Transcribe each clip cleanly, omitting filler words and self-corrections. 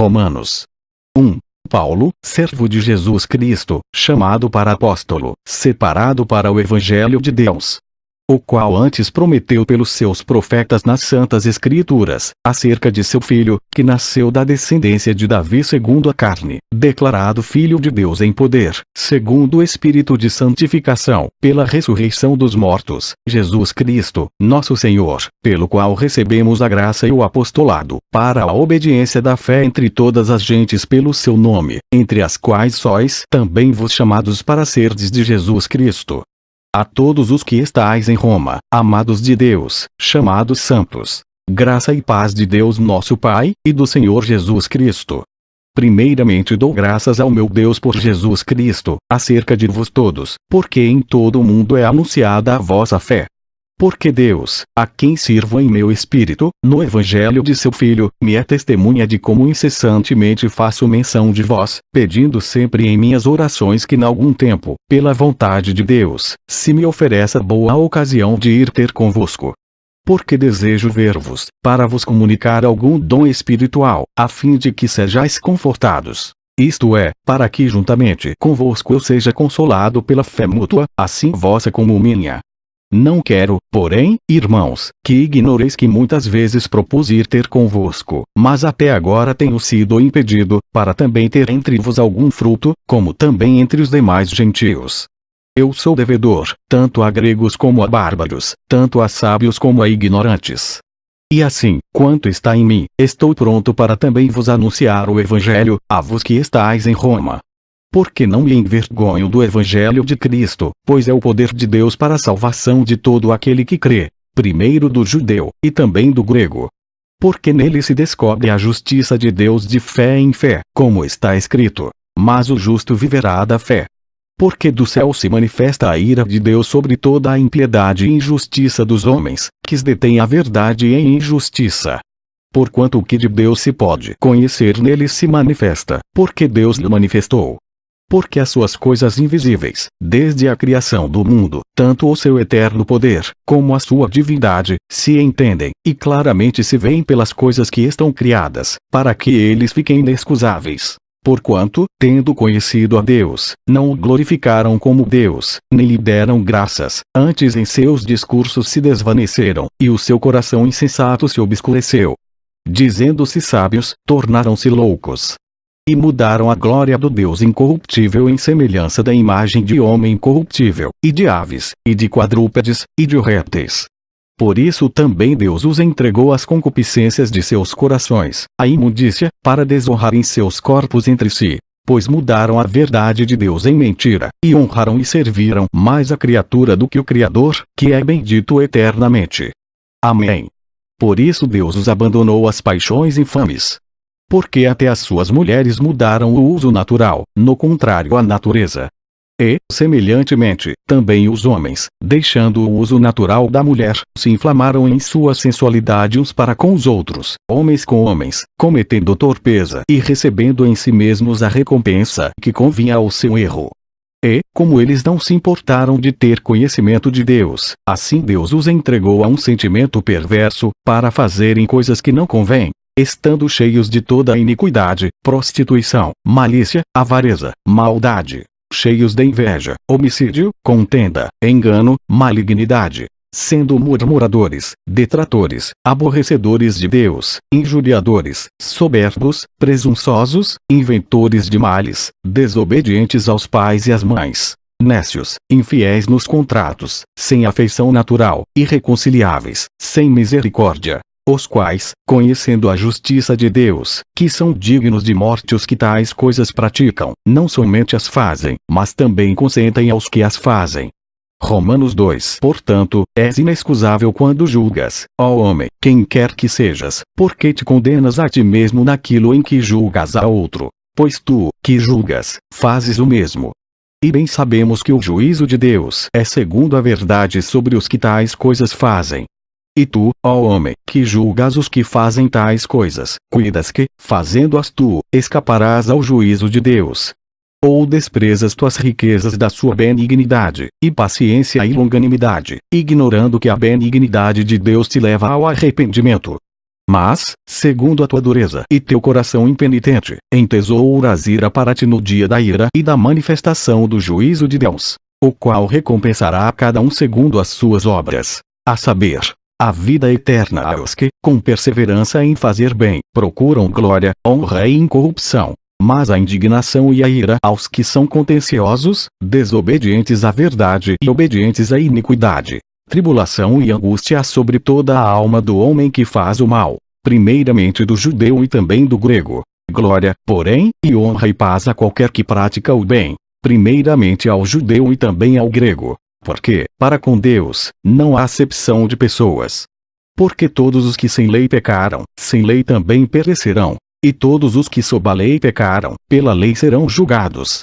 Romanos 1. Paulo, servo de Jesus Cristo, chamado para apóstolo, separado para o Evangelho de Deus, o qual antes prometeu pelos seus profetas nas Santas Escrituras, acerca de seu Filho, que nasceu da descendência de Davi segundo a carne, declarado Filho de Deus em poder, segundo o Espírito de santificação, pela ressurreição dos mortos, Jesus Cristo, nosso Senhor, pelo qual recebemos a graça e o apostolado, para a obediência da fé entre todas as gentes pelo seu nome, entre as quais sois também vos chamados para serdes de Jesus Cristo. A todos os que estais em Roma, amados de Deus, chamados santos, graça e paz de Deus nosso Pai, e do Senhor Jesus Cristo. Primeiramente dou graças ao meu Deus por Jesus Cristo, acerca de vos todos, porque em todo o mundo é anunciada a vossa fé. Porque Deus, a quem sirvo em meu espírito, no Evangelho de seu Filho, me é testemunha de como incessantemente faço menção de vós, pedindo sempre em minhas orações que n'algum tempo, pela vontade de Deus, se me ofereça boa ocasião de ir ter convosco. Porque desejo ver-vos, para vos comunicar algum dom espiritual, a fim de que sejais confortados. Isto é, para que juntamente convosco eu seja consolado pela fé mútua, assim vossa como minha. Não quero, porém, irmãos, que ignoreis que muitas vezes propus ir ter convosco, mas até agora tenho sido impedido, para também ter entre vos algum fruto, como também entre os demais gentios. Eu sou devedor, tanto a gregos como a bárbaros, tanto a sábios como a ignorantes. E assim, quanto está em mim, estou pronto para também vos anunciar o Evangelho, a vos que estais em Roma. Porque não me envergonho do Evangelho de Cristo, pois é o poder de Deus para a salvação de todo aquele que crê, primeiro do judeu, e também do grego. Porque nele se descobre a justiça de Deus de fé em fé, como está escrito, mas o justo viverá da fé. Porque do céu se manifesta a ira de Deus sobre toda a impiedade e injustiça dos homens, que detêm a verdade em injustiça. Porquanto o que de Deus se pode conhecer nele se manifesta, porque Deus lhe manifestou. Porque as suas coisas invisíveis, desde a criação do mundo, tanto o seu eterno poder, como a sua divindade, se entendem, e claramente se veem pelas coisas que estão criadas, para que eles fiquem inexcusáveis. Porquanto, tendo conhecido a Deus, não o glorificaram como Deus, nem lhe deram graças, antes em seus discursos se desvaneceram, e o seu coração insensato se obscureceu. Dizendo-se sábios, tornaram-se loucos. E mudaram a glória do Deus incorruptível em semelhança da imagem de homem corruptível, e de aves, e de quadrúpedes, e de répteis. Por isso também Deus os entregou às concupiscências de seus corações, à imundícia, para desonrarem seus corpos entre si, pois mudaram a verdade de Deus em mentira, e honraram e serviram mais a criatura do que o Criador, que é bendito eternamente. Amém. Por isso Deus os abandonou às paixões infames. Porque até as suas mulheres mudaram o uso natural, no contrário à natureza. E, semelhantemente, também os homens, deixando o uso natural da mulher, se inflamaram em sua sensualidade uns para com os outros, homens com homens, cometendo torpeza e recebendo em si mesmos a recompensa que convinha ao seu erro. E, como eles não se importaram de ter conhecimento de Deus, assim Deus os entregou a um sentimento perverso, para fazerem coisas que não convêm, estando cheios de toda a iniquidade, prostituição, malícia, avareza, maldade, cheios de inveja, homicídio, contenda, engano, malignidade, sendo murmuradores, detratores, aborrecedores de Deus, injuriadores, soberbos, presunçosos, inventores de males, desobedientes aos pais e às mães, nécios, infiéis nos contratos, sem afeição natural, irreconciliáveis, sem misericórdia. Os quais, conhecendo a justiça de Deus, que são dignos de morte os que tais coisas praticam, não somente as fazem, mas também consentem aos que as fazem. Romanos 2. Portanto, és inexcusável quando julgas, ó homem, quem quer que sejas, porque te condenas a ti mesmo naquilo em que julgas a outro, pois tu, que julgas, fazes o mesmo. E bem sabemos que o juízo de Deus é segundo a verdade sobre os que tais coisas fazem. E tu, ó homem, que julgas os que fazem tais coisas, cuidas que, fazendo-as tu, escaparás ao juízo de Deus. Ou desprezas tuas riquezas da sua benignidade, e paciência e longanimidade, ignorando que a benignidade de Deus te leva ao arrependimento. Mas, segundo a tua dureza e teu coração impenitente, entesouras ira para ti no dia da ira e da manifestação do juízo de Deus, o qual recompensará a cada um segundo as suas obras, a saber, a vida eterna aos que, com perseverança em fazer bem, procuram glória, honra e incorrupção, mas a indignação e a ira aos que são contenciosos, desobedientes à verdade e obedientes à iniquidade, tribulação e angústia sobre toda a alma do homem que faz o mal, primeiramente do judeu e também do grego. Glória, porém, e honra e paz a qualquer que pratica o bem, primeiramente ao judeu e também ao grego. Porque, para com Deus, não há acepção de pessoas. Porque todos os que sem lei pecaram, sem lei também perecerão, e todos os que sob a lei pecaram, pela lei serão julgados.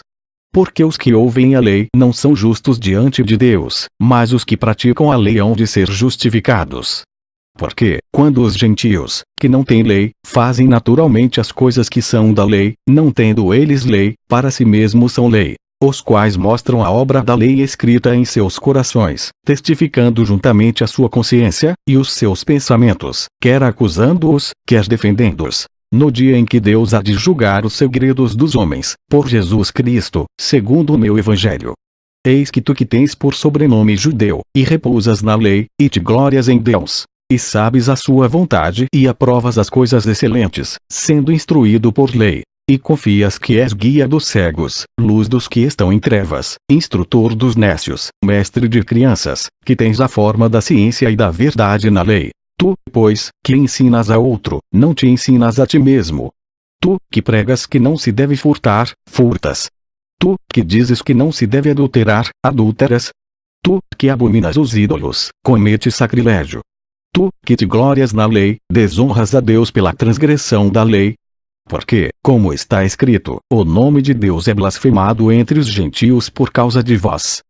Porque os que ouvem a lei não são justos diante de Deus, mas os que praticam a lei hão de ser justificados. Porque, quando os gentios, que não têm lei, fazem naturalmente as coisas que são da lei, não tendo eles lei, para si mesmos são lei, os quais mostram a obra da lei escrita em seus corações, testificando juntamente a sua consciência, e os seus pensamentos, quer acusando-os, quer defendendo-os, no dia em que Deus há de julgar os segredos dos homens, por Jesus Cristo, segundo o meu evangelho. Eis que tu que tens por sobrenome judeu, e repousas na lei, e te glórias em Deus, e sabes a sua vontade e aprovas as coisas excelentes, sendo instruído por lei, e confias que és guia dos cegos, luz dos que estão em trevas, instrutor dos nécios, mestre de crianças, que tens a forma da ciência e da verdade na lei. Tu, pois, que ensinas a outro, não te ensinas a ti mesmo. Tu, que pregas que não se deve furtar, furtas. Tu, que dizes que não se deve adulterar, adúlteras. Tu, que abominas os ídolos, cometes sacrilégio. Tu, que te glórias na lei, desonras a Deus pela transgressão da lei. Porque, como está escrito, o nome de Deus é blasfemado entre os gentios por causa de vós.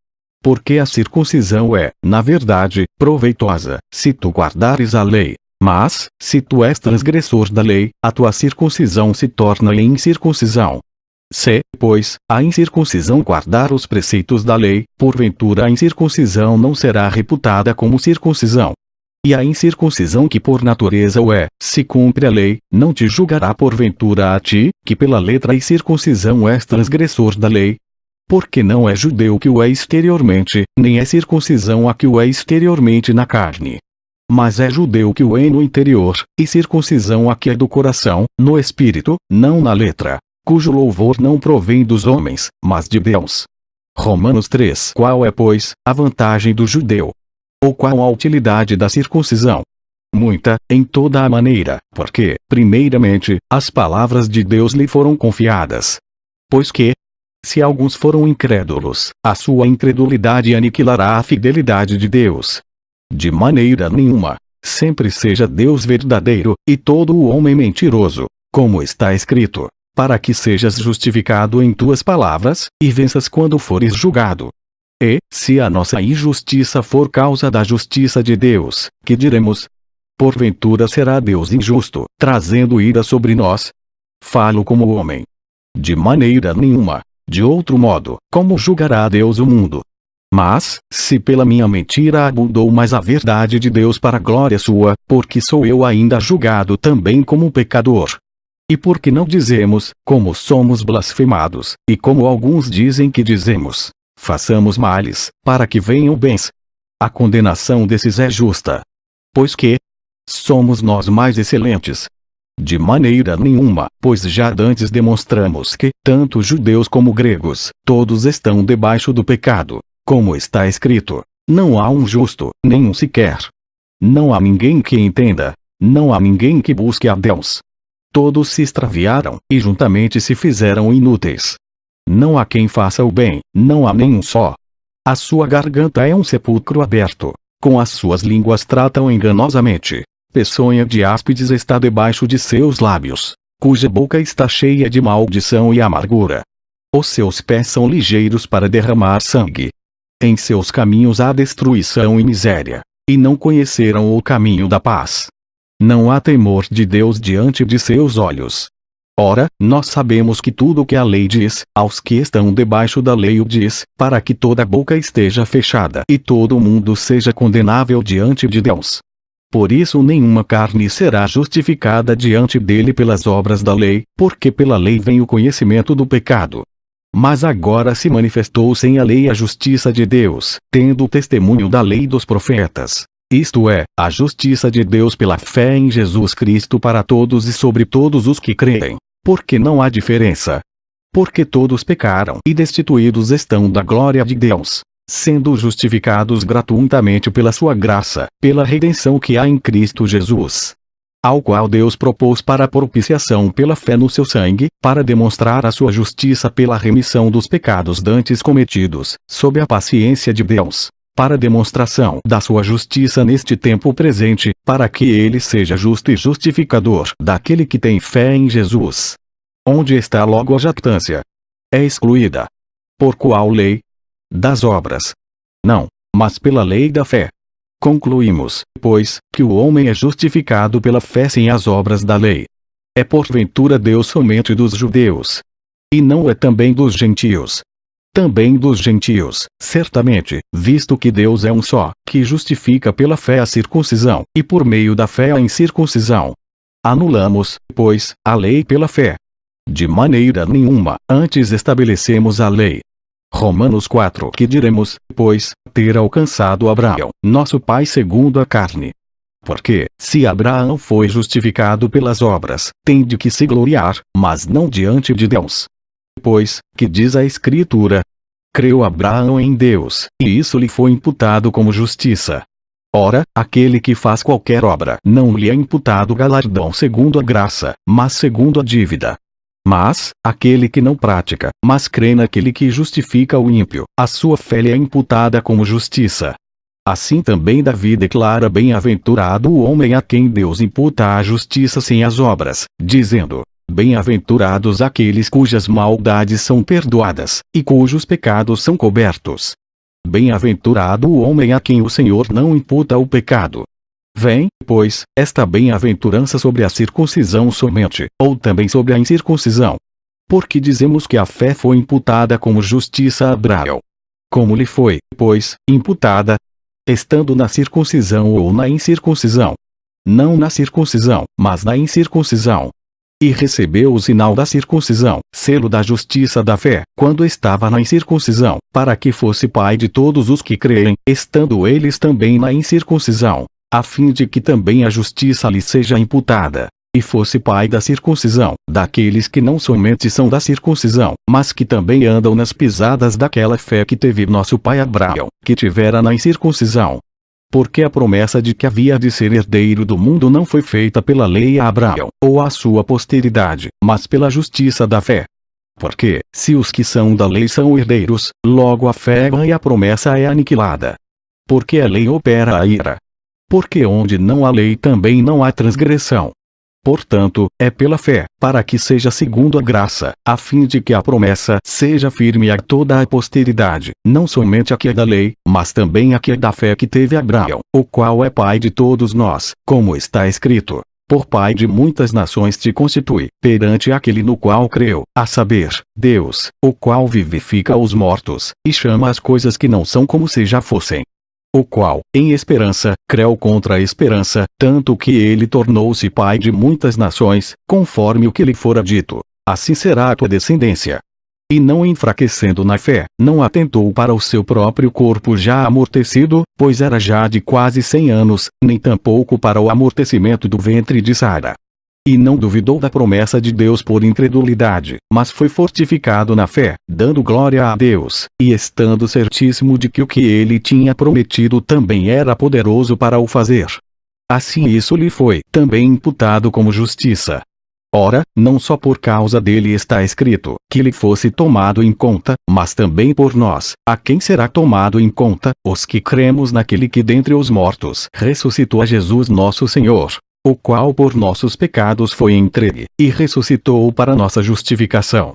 Porque a circuncisão é, na verdade, proveitosa, se tu guardares a lei. Mas, se tu és transgressor da lei, a tua circuncisão se torna em incircuncisão. Se, pois, a incircuncisão guardar os preceitos da lei, porventura a incircuncisão não será reputada como circuncisão. E a incircuncisão que por natureza o é, se cumpre a lei, não te julgará porventura a ti, que pela letra e circuncisão és transgressor da lei. Porque não é judeu que o é exteriormente, nem é circuncisão a que o é exteriormente na carne. Mas é judeu que o é no interior, e circuncisão a que é do coração, no espírito, não na letra, cujo louvor não provém dos homens, mas de Deus. Romanos 3. Qual é, pois, a vantagem do judeu? Ou qual a utilidade da circuncisão? Muita, em toda a maneira, porque, primeiramente, as palavras de Deus lhe foram confiadas. Pois que, se alguns foram incrédulos, a sua incredulidade aniquilará a fidelidade de Deus. De maneira nenhuma. Sempre seja Deus verdadeiro, e todo o homem mentiroso, como está escrito, para que sejas justificado em tuas palavras, e venças quando fores julgado. E, se a nossa injustiça for causa da justiça de Deus, que diremos? Porventura será Deus injusto, trazendo ira sobre nós? Falo como homem. De maneira nenhuma. De outro modo, como julgará Deus o mundo? Mas, se pela minha mentira abundou mais a verdade de Deus para a glória sua, porque sou eu ainda julgado também como pecador. E porque não dizemos, como somos blasfemados, e como alguns dizem que dizemos, façamos males, para que venham bens. A condenação desses é justa. Pois que somos nós mais excelentes? De maneira nenhuma, pois já dantes demonstramos que, tanto judeus como gregos, todos estão debaixo do pecado, como está escrito, não há um justo, nenhum sequer. Não há ninguém que entenda, não há ninguém que busque a Deus. Todos se extraviaram, e juntamente se fizeram inúteis. Não há quem faça o bem, não há nenhum só. A sua garganta é um sepulcro aberto, com as suas línguas tratam enganosamente. Peçonha de áspides está debaixo de seus lábios, cuja boca está cheia de maldição e amargura. Os seus pés são ligeiros para derramar sangue. Em seus caminhos há destruição e miséria, e não conheceram o caminho da paz. Não há temor de Deus diante de seus olhos. Ora, nós sabemos que tudo o que a lei diz, aos que estão debaixo da lei o diz, para que toda boca esteja fechada e todo mundo seja condenável diante de Deus. Por isso nenhuma carne será justificada diante dele pelas obras da lei, porque pela lei vem o conhecimento do pecado. Mas agora se manifestou sem a lei a justiça de Deus, tendo o testemunho da lei e dos profetas. Isto é, a justiça de Deus pela fé em Jesus Cristo para todos e sobre todos os que creem. Porque não há diferença. Porque todos pecaram e destituídos estão da glória de Deus, sendo justificados gratuitamente pela sua graça, pela redenção que há em Cristo Jesus, ao qual Deus propôs para a propiciação pela fé no seu sangue, para demonstrar a sua justiça pela remissão dos pecados dantes cometidos, sob a paciência de Deus, para demonstração da sua justiça neste tempo presente, para que ele seja justo e justificador daquele que tem fé em Jesus. Onde está logo a jactância? É excluída. Por qual lei? Das obras? Não, mas pela lei da fé. Concluímos, pois, que o homem é justificado pela fé sem as obras da lei. É porventura Deus somente dos judeus? E não é também dos gentios? Também dos gentios, certamente, visto que Deus é um só, que justifica pela fé a circuncisão, e por meio da fé a incircuncisão. Anulamos, pois, a lei pela fé? De maneira nenhuma, antes estabelecemos a lei. Romanos 4. Que diremos, pois, ter alcançado Abraão, nosso pai segundo a carne? Porque, se Abraão foi justificado pelas obras, tem de que se gloriar, mas não diante de Deus. Pois, que diz a Escritura? Creu Abraão em Deus, e isso lhe foi imputado como justiça. Ora, aquele que faz qualquer obra não lhe é imputado galardão segundo a graça, mas segundo a dívida. Mas, aquele que não pratica, mas crê naquele que justifica o ímpio, a sua fé lhe é imputada como justiça. Assim também Davi declara bem-aventurado o homem a quem Deus imputa a justiça sem as obras, dizendo: bem-aventurados aqueles cujas maldades são perdoadas, e cujos pecados são cobertos. Bem-aventurado o homem a quem o Senhor não imputa o pecado. Vem, pois, esta bem-aventurança sobre a circuncisão somente, ou também sobre a incircuncisão? Porque dizemos que a fé foi imputada como justiça a Abraão. Como lhe foi, pois, imputada? Estando na circuncisão ou na incircuncisão? Não na circuncisão, mas na incircuncisão. E recebeu o sinal da circuncisão, selo da justiça da fé, quando estava na incircuncisão, para que fosse pai de todos os que creem, estando eles também na incircuncisão, a fim de que também a justiça lhe seja imputada, e fosse pai da circuncisão, daqueles que não somente são da circuncisão, mas que também andam nas pisadas daquela fé que teve nosso pai Abraão, que tivera na incircuncisão. Porque a promessa de que havia de ser herdeiro do mundo não foi feita pela lei a Abraão, ou à sua posteridade, mas pela justiça da fé. Porque, se os que são da lei são herdeiros, logo a fé é vã e a promessa é aniquilada. Porque a lei opera a ira. Porque onde não há lei também não há transgressão. Portanto, é pela fé, para que seja segundo a graça, a fim de que a promessa seja firme a toda a posteridade, não somente a que é da lei, mas também a que é da fé que teve Abraão, o qual é pai de todos nós, como está escrito: por pai de muitas nações te constitui, perante aquele no qual creu, a saber, Deus, o qual vivifica os mortos, e chama as coisas que não são como se já fossem. O qual, em esperança, creu contra a esperança, tanto que ele tornou-se pai de muitas nações, conforme o que lhe fora dito: assim será a tua descendência. E não enfraquecendo na fé, não atentou para o seu próprio corpo já amortecido, pois era já de quase 100 anos, nem tampouco para o amortecimento do ventre de Sara. E não duvidou da promessa de Deus por incredulidade, mas foi fortificado na fé, dando glória a Deus, e estando certíssimo de que o que ele tinha prometido também era poderoso para o fazer. Assim isso lhe foi também imputado como justiça. Ora, não só por causa dele está escrito, que lhe fosse tomado em conta, mas também por nós, a quem será tomado em conta, os que cremos naquele que dentre os mortos ressuscitou a Jesus nosso Senhor, o qual por nossos pecados foi entregue, e ressuscitou para nossa justificação.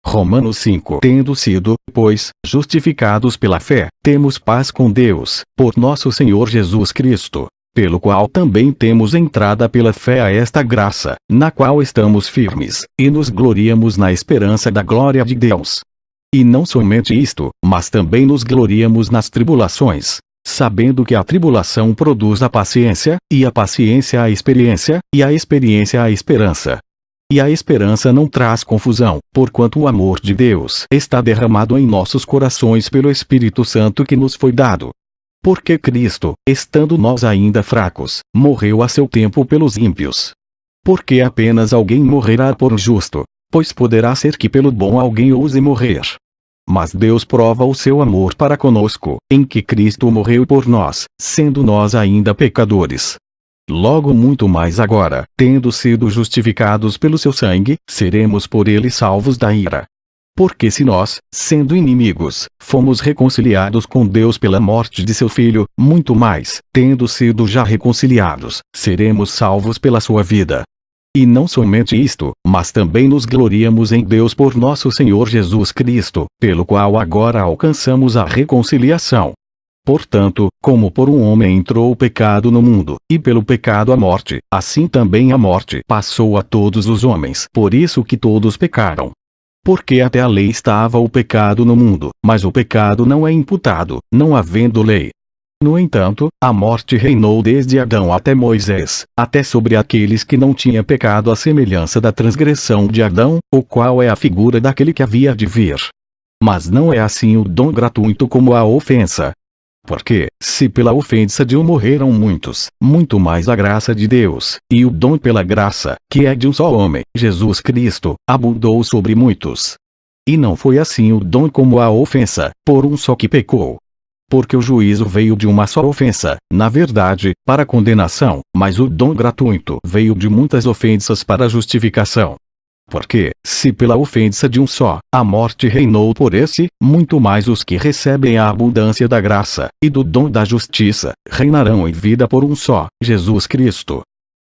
Romanos 5. Tendo sido, pois, justificados pela fé, temos paz com Deus, por nosso Senhor Jesus Cristo, pelo qual também temos entrada pela fé a esta graça, na qual estamos firmes, e nos gloriamos na esperança da glória de Deus. E não somente isto, mas também nos gloriamos nas tribulações, sabendo que a tribulação produz a paciência, e a paciência a experiência, e a experiência a esperança. E a esperança não traz confusão, porquanto o amor de Deus está derramado em nossos corações pelo Espírito Santo que nos foi dado. Porque Cristo, estando nós ainda fracos, morreu a seu tempo pelos ímpios. Porque apenas alguém morrerá por um justo, pois poderá ser que pelo bom alguém ouse morrer. Mas Deus prova o seu amor para conosco, em que Cristo morreu por nós, sendo nós ainda pecadores. Logo muito mais agora, tendo sido justificados pelo seu sangue, seremos por ele salvos da ira. Porque se nós, sendo inimigos, fomos reconciliados com Deus pela morte de seu Filho, muito mais, tendo sido já reconciliados, seremos salvos pela sua vida. E não somente isto, mas também nos gloriamos em Deus por nosso Senhor Jesus Cristo, pelo qual agora alcançamos a reconciliação. Portanto, como por um homem entrou o pecado no mundo, e pelo pecado a morte, assim também a morte passou a todos os homens, por isso que todos pecaram. Porque até a lei estava o pecado no mundo, mas o pecado não é imputado, não havendo lei. No entanto, a morte reinou desde Adão até Moisés, até sobre aqueles que não tinham pecado à semelhança da transgressão de Adão, o qual é a figura daquele que havia de vir. Mas não é assim o dom gratuito como a ofensa. Porque, se pela ofensa de um morreram muitos, muito mais a graça de Deus, e o dom pela graça, que é de um só homem, Jesus Cristo, abundou sobre muitos. E não foi assim o dom como a ofensa, por um só que pecou. Porque o juízo veio de uma só ofensa, na verdade, para condenação, mas o dom gratuito veio de muitas ofensas para justificação. Porque, se pela ofensa de um só, a morte reinou por esse, muito mais os que recebem a abundância da graça, e do dom da justiça, reinarão em vida por um só, Jesus Cristo.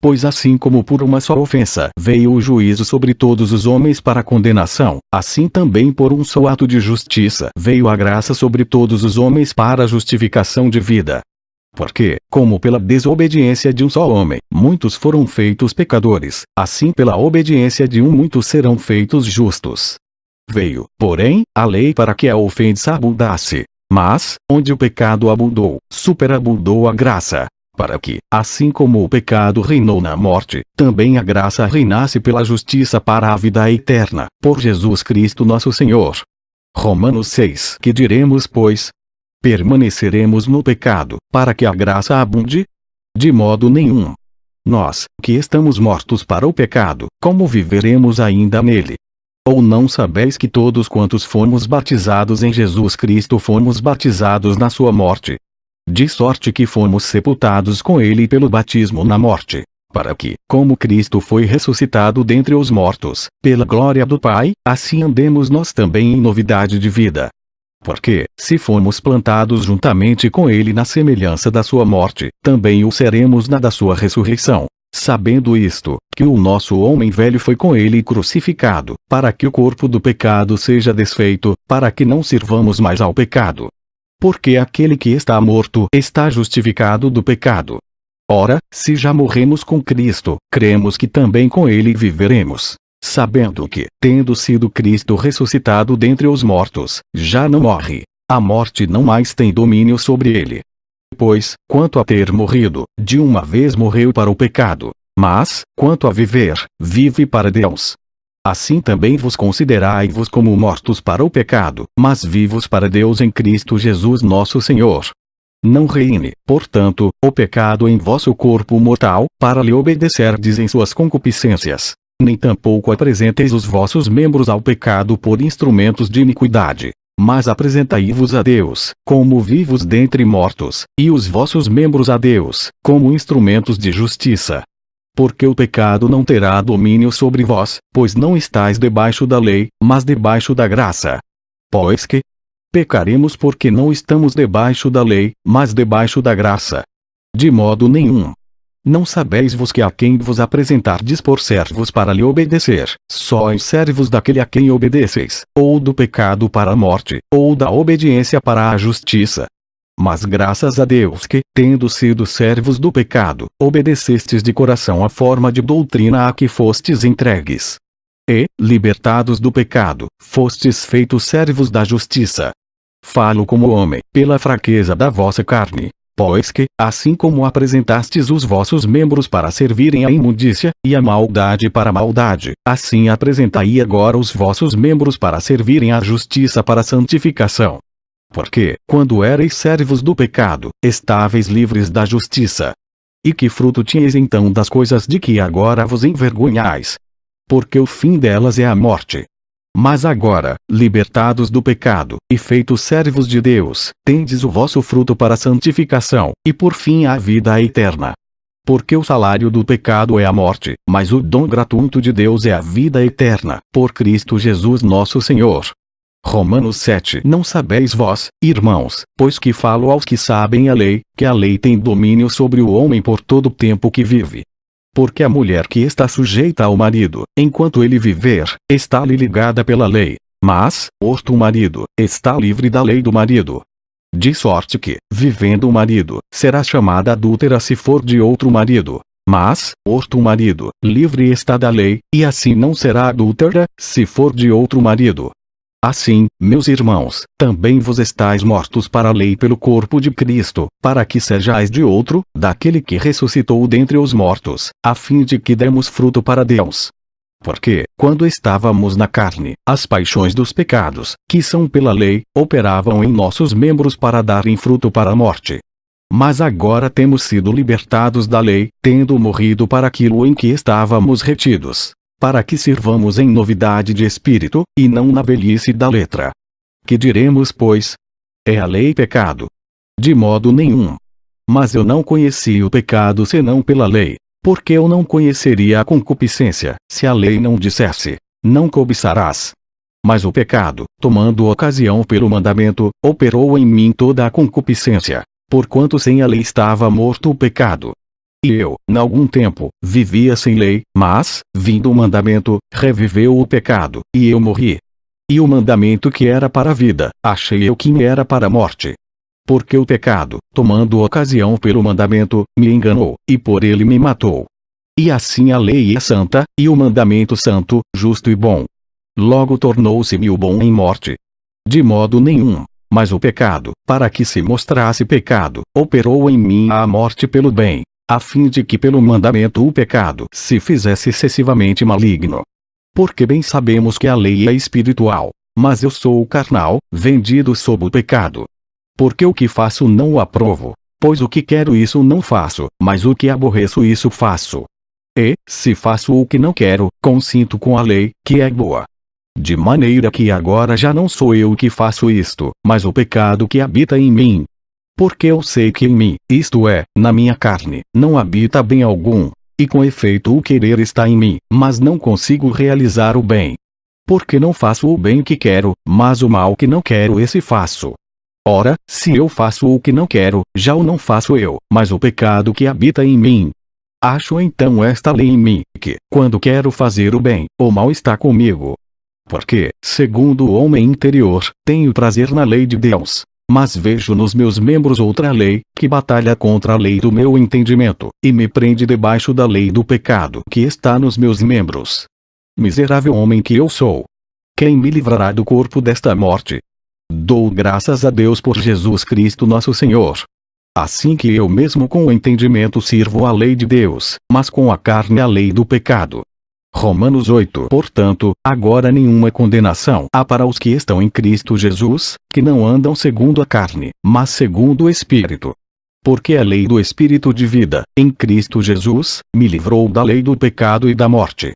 Pois assim como por uma só ofensa veio o juízo sobre todos os homens para condenação, assim também por um só ato de justiça veio a graça sobre todos os homens para a justificação de vida. Porque, como pela desobediência de um só homem, muitos foram feitos pecadores, assim pela obediência de um muitos serão feitos justos. Veio, porém, a lei para que a ofensa abundasse. Mas, onde o pecado abundou, superabundou a graça. Para que, assim como o pecado reinou na morte, também a graça reinasse pela justiça para a vida eterna, por Jesus Cristo nosso Senhor. Romanos 6. Que diremos, pois? Permaneceremos no pecado, para que a graça abunde? De modo nenhum. Nós, que estamos mortos para o pecado, como viveremos ainda nele? Ou não sabeis que todos quantos fomos batizados em Jesus Cristo fomos batizados na sua morte? De sorte que fomos sepultados com ele pelo batismo na morte, para que, como Cristo foi ressuscitado dentre os mortos, pela glória do Pai, assim andemos nós também em novidade de vida. Porque, se formos plantados juntamente com ele na semelhança da sua morte, também o seremos na da sua ressurreição. Sabendo isto, que o nosso homem velho foi com ele crucificado, para que o corpo do pecado seja desfeito, para que não sirvamos mais ao pecado. Porque aquele que está morto está justificado do pecado. Ora, se já morremos com Cristo, cremos que também com ele viveremos. Sabendo que, tendo sido Cristo ressuscitado dentre os mortos, já não morre. A morte não mais tem domínio sobre ele. Pois, quanto a ter morrido, de uma vez morreu para o pecado. Mas, quanto a viver, vive para Deus. Assim também vos considerai-vos como mortos para o pecado, mas vivos para Deus em Cristo Jesus nosso Senhor. Não reine, portanto, o pecado em vosso corpo mortal, para lhe obedecerdes em suas concupiscências. Nem tampouco apresenteis os vossos membros ao pecado por instrumentos de iniquidade. Mas apresentai-vos a Deus, como vivos dentre mortos, e os vossos membros a Deus, como instrumentos de justiça. Porque o pecado não terá domínio sobre vós, pois não estáis debaixo da lei, mas debaixo da graça. Pois que pecaremos porque não estamos debaixo da lei, mas debaixo da graça. De modo nenhum. Não sabeis vos que a quem vos apresentardes por servos para lhe obedecer, sois servos daquele a quem obedeceis, ou do pecado para a morte, ou da obediência para a justiça. Mas graças a Deus que, tendo sido servos do pecado, obedecestes de coração a forma de doutrina a que fostes entregues. E, libertados do pecado, fostes feitos servos da justiça. Falo como homem, pela fraqueza da vossa carne. Pois que, assim como apresentastes os vossos membros para servirem à imundícia, e à maldade para a maldade, assim apresentai agora os vossos membros para servirem à justiça para a santificação. Porque, quando erais servos do pecado, estáveis livres da justiça. E que fruto tinhais então das coisas de que agora vos envergonhais? Porque o fim delas é a morte. Mas agora, libertados do pecado, e feitos servos de Deus, tendes o vosso fruto para a santificação, e por fim a vida eterna. Porque o salário do pecado é a morte, mas o dom gratuito de Deus é a vida eterna, por Cristo Jesus nosso Senhor. Romanos 7. Não sabeis vós, irmãos, pois que falo aos que sabem a lei, que a lei tem domínio sobre o homem por todo o tempo que vive. Porque a mulher que está sujeita ao marido, enquanto ele viver, está-lhe ligada pela lei. Mas, o marido, está livre da lei do marido. De sorte que, vivendo o marido, será chamada adúltera se for de outro marido. Mas, o marido, livre está da lei, e assim não será adúltera, se for de outro marido. Assim, meus irmãos, também vos estáis mortos para a lei pelo corpo de Cristo, para que sejais de outro, daquele que ressuscitou dentre os mortos, a fim de que demos fruto para Deus. Porque, quando estávamos na carne, as paixões dos pecados, que são pela lei, operavam em nossos membros para darem fruto para a morte. Mas agora temos sido libertados da lei, tendo morrido para aquilo em que estávamos retidos. Para que sirvamos em novidade de espírito, e não na velhice da letra. Que diremos, pois? É a lei pecado? De modo nenhum. Mas eu não conheci o pecado senão pela lei, porque eu não conheceria a concupiscência, se a lei não dissesse, não cobiçarás. Mas o pecado, tomando ocasião pelo mandamento, operou em mim toda a concupiscência, porquanto sem a lei estava morto o pecado. E eu, n'algum tempo, vivia sem lei, mas, vindo o mandamento, reviveu o pecado, e eu morri. E o mandamento que era para a vida, achei eu que me era para a morte. Porque o pecado, tomando ocasião pelo mandamento, me enganou, e por ele me matou. E assim a lei é santa, e o mandamento santo, justo e bom. Logo tornou-se-me o bom em morte. De modo nenhum. Mas o pecado, para que se mostrasse pecado, operou em mim a morte pelo bem, a fim de que pelo mandamento o pecado se fizesse excessivamente maligno. Porque bem sabemos que a lei é espiritual, mas eu sou carnal, vendido sob o pecado. Porque o que faço não o aprovo, pois o que quero isso não faço, mas o que aborreço isso faço. E, se faço o que não quero, consinto com a lei, que é boa. De maneira que agora já não sou eu que faço isto, mas o pecado que habita em mim. Porque eu sei que em mim, isto é, na minha carne, não habita bem algum, e com efeito o querer está em mim, mas não consigo realizar o bem. Porque não faço o bem que quero, mas o mal que não quero esse faço. Ora, se eu faço o que não quero, já o não faço eu, mas o pecado que habita em mim. Acho então esta lei em mim, que, quando quero fazer o bem, o mal está comigo. Porque, segundo o homem interior, tenho prazer na lei de Deus. Mas vejo nos meus membros outra lei, que batalha contra a lei do meu entendimento, e me prende debaixo da lei do pecado que está nos meus membros. Miserável homem que eu sou! Quem me livrará do corpo desta morte? Dou graças a Deus por Jesus Cristo nosso Senhor. Assim que eu mesmo com o entendimento sirvo a lei de Deus, mas com a carne a lei do pecado. Romanos 8. Portanto, agora nenhuma condenação há para os que estão em Cristo Jesus, que não andam segundo a carne, mas segundo o Espírito. Porque a lei do Espírito de vida, em Cristo Jesus, me livrou da lei do pecado e da morte.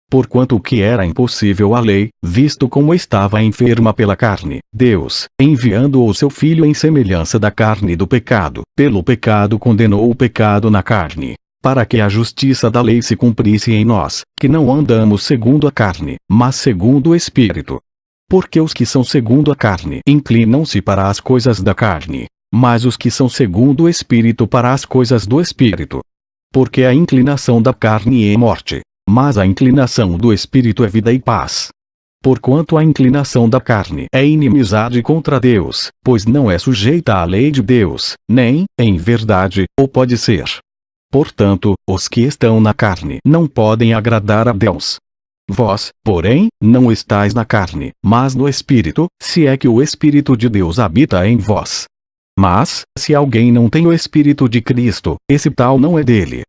Porquanto o que era impossível à lei, visto como estava enferma pela carne, Deus, enviando o seu Filho em semelhança da carne do pecado, pelo pecado condenou o pecado na carne. Para que a justiça da lei se cumprisse em nós, que não andamos segundo a carne, mas segundo o Espírito. Porque os que são segundo a carne inclinam-se para as coisas da carne, mas os que são segundo o Espírito para as coisas do Espírito. Porque a inclinação da carne é morte, mas a inclinação do Espírito é vida e paz. Porquanto a inclinação da carne é inimizade contra Deus, pois não é sujeita à lei de Deus, nem, em verdade, o pode ser. Portanto, os que estão na carne não podem agradar a Deus. Vós, porém, não estáis na carne, mas no Espírito, se é que o Espírito de Deus habita em vós. Mas, se alguém não tem o Espírito de Cristo, esse tal não é dele.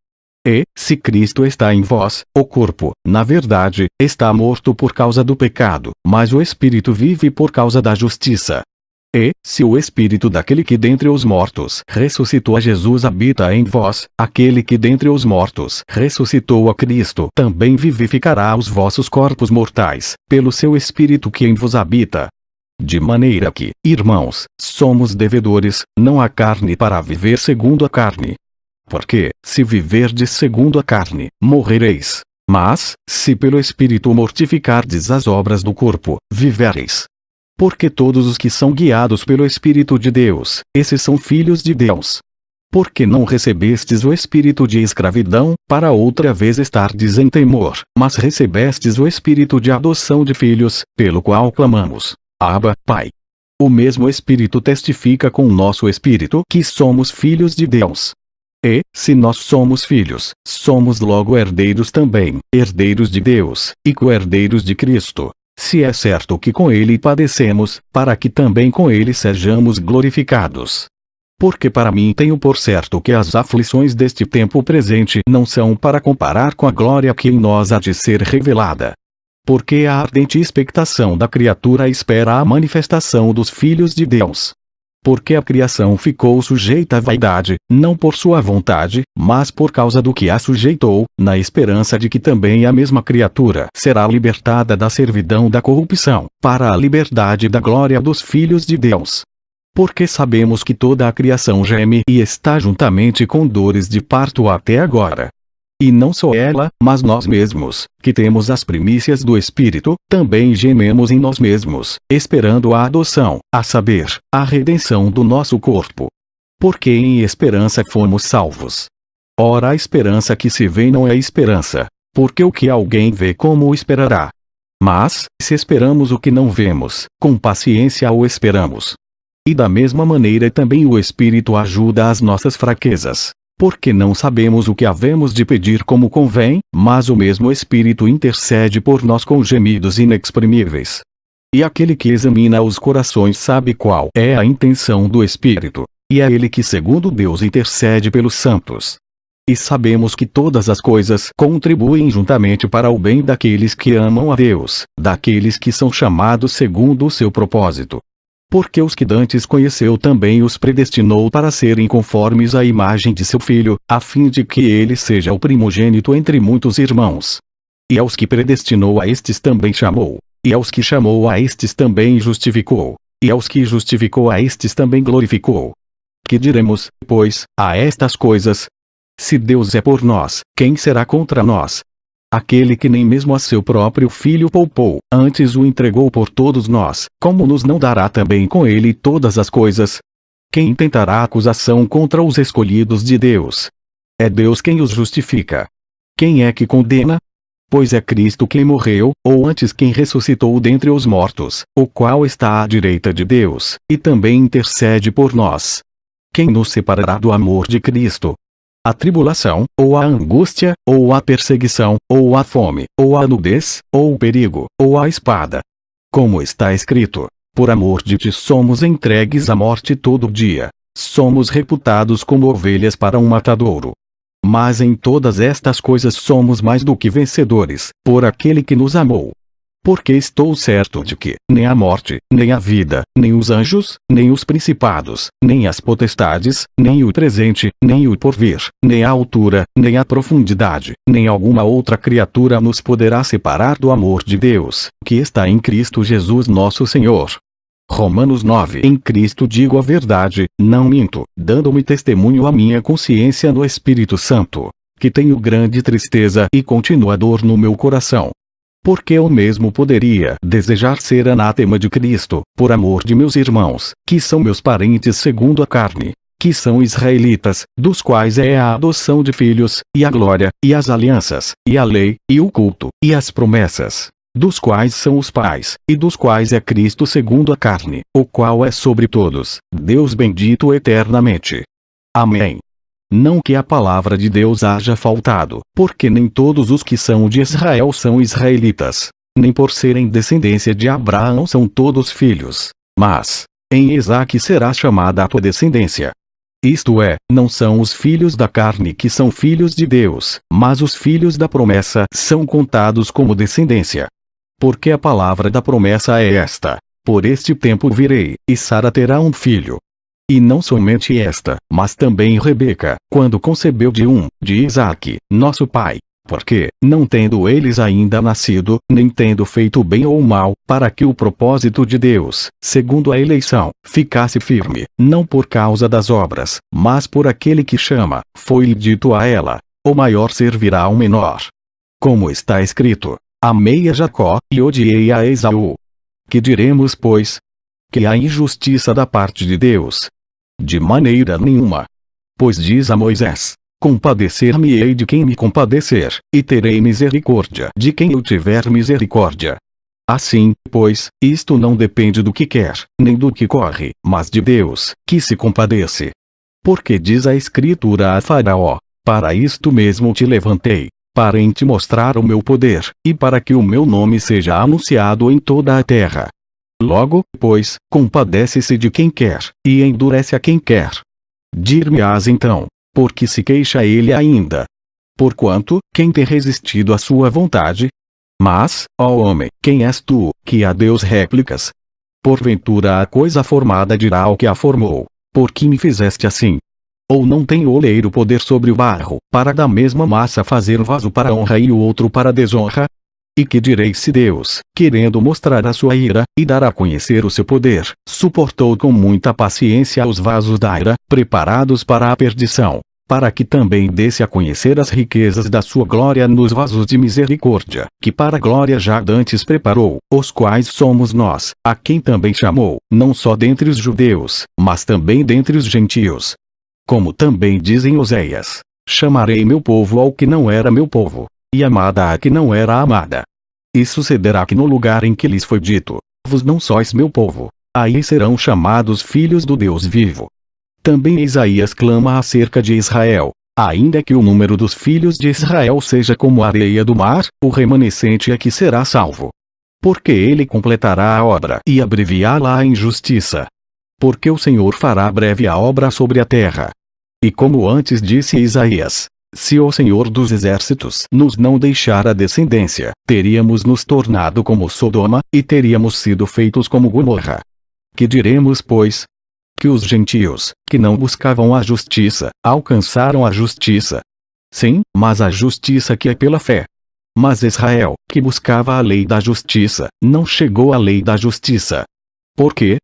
E, se Cristo está em vós, o corpo, na verdade, está morto por causa do pecado, mas o Espírito vive por causa da justiça. E, se o Espírito daquele que dentre os mortos ressuscitou a Jesus habita em vós, aquele que dentre os mortos ressuscitou a Cristo também vivificará os vossos corpos mortais, pelo seu Espírito que em vos habita. De maneira que, irmãos, somos devedores, não à carne para viver segundo a carne. Porque, se viverdes segundo a carne, morrereis. Mas, se pelo Espírito mortificardes as obras do corpo, vivereis. Porque todos os que são guiados pelo Espírito de Deus, esses são filhos de Deus. Porque não recebestes o espírito de escravidão, para outra vez estardes em temor, mas recebestes o espírito de adoção de filhos, pelo qual clamamos: Abba, Pai. O mesmo Espírito testifica com o nosso espírito que somos filhos de Deus. E, se nós somos filhos, somos logo herdeiros também, herdeiros de Deus, e co-herdeiros de Cristo. Se é certo que com ele padecemos, para que também com ele sejamos glorificados. Porque para mim tenho por certo que as aflições deste tempo presente não são para comparar com a glória que em nós há de ser revelada. Porque a ardente expectação da criatura espera a manifestação dos filhos de Deus. Porque a criação ficou sujeita à vaidade, não por sua vontade, mas por causa do que a sujeitou, na esperança de que também a mesma criatura será libertada da servidão da corrupção, para a liberdade da glória dos filhos de Deus. Porque sabemos que toda a criação geme e está juntamente com dores de parto até agora. E não só ela, mas nós mesmos, que temos as primícias do Espírito, também gememos em nós mesmos, esperando a adoção, a saber, a redenção do nosso corpo. Porque em esperança fomos salvos. Ora, a esperança que se vê não é esperança, porque o que alguém vê como o esperará. Mas, se esperamos o que não vemos, com paciência o esperamos. E da mesma maneira também o Espírito ajuda as nossas fraquezas. Porque não sabemos o que havemos de pedir como convém, mas o mesmo Espírito intercede por nós com gemidos inexprimíveis. E aquele que examina os corações sabe qual é a intenção do Espírito, e é ele que segundo Deus intercede pelos santos. E sabemos que todas as coisas contribuem juntamente para o bem daqueles que amam a Deus, daqueles que são chamados segundo o seu propósito. Porque os que dantes conheceu também os predestinou para serem conformes à imagem de seu Filho, a fim de que ele seja o primogênito entre muitos irmãos. E aos que predestinou a estes também chamou. E aos que chamou a estes também justificou. E aos que justificou a estes também glorificou. Que diremos, pois, a estas coisas? Se Deus é por nós, quem será contra nós? Aquele que nem mesmo a seu próprio Filho poupou, antes o entregou por todos nós, como nos não dará também com ele todas as coisas? Quem tentará acusação contra os escolhidos de Deus? É Deus quem os justifica. Quem é que condena? Pois é Cristo quem morreu, ou antes quem ressuscitou dentre os mortos, o qual está à direita de Deus, e também intercede por nós. Quem nos separará do amor de Cristo? A tribulação, ou a angústia, ou a perseguição, ou a fome, ou a nudez, ou o perigo, ou a espada. Como está escrito: por amor de ti somos entregues à morte todo dia. Somos reputados como ovelhas para um matadouro. Mas em todas estas coisas somos mais do que vencedores, por aquele que nos amou. Porque estou certo de que, nem a morte, nem a vida, nem os anjos, nem os principados, nem as potestades, nem o presente, nem o porvir, nem a altura, nem a profundidade, nem alguma outra criatura nos poderá separar do amor de Deus, que está em Cristo Jesus nosso Senhor. Romanos 9. Em Cristo digo a verdade, não minto, dando-me testemunho a minha consciência no Espírito Santo, que tenho grande tristeza e contínua dor no meu coração. Porque eu mesmo poderia desejar ser anátema de Cristo, por amor de meus irmãos, que são meus parentes segundo a carne, que são israelitas, dos quais é a adoção de filhos, e a glória, e as alianças, e a lei, e o culto, e as promessas, dos quais são os pais, e dos quais é Cristo segundo a carne, o qual é sobre todos, Deus bendito eternamente. Amém. Não que a palavra de Deus haja faltado, porque nem todos os que são de Israel são israelitas, nem por serem descendência de Abraão são todos filhos, mas em Isaque será chamada a tua descendência. Isto é, não são os filhos da carne que são filhos de Deus, mas os filhos da promessa são contados como descendência. Porque a palavra da promessa é esta: por este tempo virei, e Sara terá um filho. E não somente esta, mas também Rebeca, quando concebeu de Isaque, nosso pai, porque, não tendo eles ainda nascido, nem tendo feito bem ou mal, para que o propósito de Deus, segundo a eleição, ficasse firme, não por causa das obras, mas por aquele que chama, foi-lhe dito a ela: o maior servirá ao menor. Como está escrito: amei a Jacó, e odiei a Esaú. Que diremos, pois? Que há injustiça da parte de Deus? De maneira nenhuma. Pois diz a Moisés: compadecer-me-ei de quem me compadecer, e terei misericórdia de quem eu tiver misericórdia. Assim, pois, isto não depende do que quer, nem do que corre, mas de Deus, que se compadece. Porque diz a Escritura a Faraó: para isto mesmo te levantei, para em te mostrar o meu poder, e para que o meu nome seja anunciado em toda a terra. Logo, pois, compadece-se de quem quer, e endurece a quem quer. Dir-me-ás então: porque se queixa ele ainda? Porquanto, quem tem resistido à sua vontade? Mas, ó homem, quem és tu, que a Deus réplicas? Porventura a coisa formada dirá ao que a formou: por que me fizeste assim? Ou não tem o oleiro poder sobre o barro, para da mesma massa fazer um vaso para honra e o outro para desonra? E que direi se Deus, querendo mostrar a sua ira, e dar a conhecer o seu poder, suportou com muita paciência os vasos da ira, preparados para a perdição, para que também desse a conhecer as riquezas da sua glória nos vasos de misericórdia, que para a glória já dantes preparou, os quais somos nós, a quem também chamou, não só dentre os judeus, mas também dentre os gentios. Como também diz em Oséias: chamarei meu povo ao que não era meu povo, e amada a que não era amada. E sucederá que no lugar em que lhes foi dito: vos não sois meu povo, aí serão chamados filhos do Deus vivo. Também Isaías clama acerca de Israel: ainda que o número dos filhos de Israel seja como a areia do mar, o remanescente é que será salvo. Porque ele completará a obra e abreviá-la a injustiça. Porque o Senhor fará breve a obra sobre a terra. E como antes disse Isaías: se o Senhor dos exércitos nos não deixar a descendência, teríamos nos tornado como Sodoma, e teríamos sido feitos como Gomorra. Que diremos, pois? Que os gentios, que não buscavam a justiça, alcançaram a justiça. Sim, mas a justiça que é pela fé. Mas Israel, que buscava a lei da justiça, não chegou à lei da justiça. Por quê?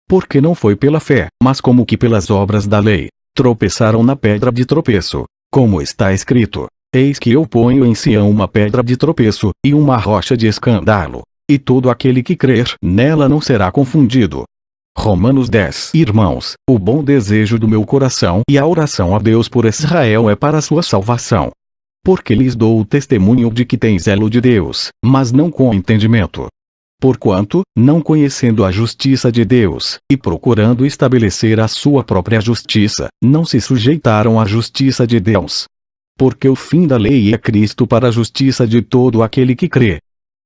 Porque não foi pela fé, mas como que pelas obras da lei. Tropeçaram na pedra de tropeço. Como está escrito: eis que eu ponho em Sião uma pedra de tropeço, e uma rocha de escândalo, e todo aquele que crer nela não será confundido. Romanos 10. Irmãos, o bom desejo do meu coração e a oração a Deus por Israel é para a sua salvação. Porque lhes dou o testemunho de que têm zelo de Deus, mas não com entendimento. Porquanto, não conhecendo a justiça de Deus, e procurando estabelecer a sua própria justiça, não se sujeitaram à justiça de Deus. Porque o fim da lei é Cristo para a justiça de todo aquele que crê.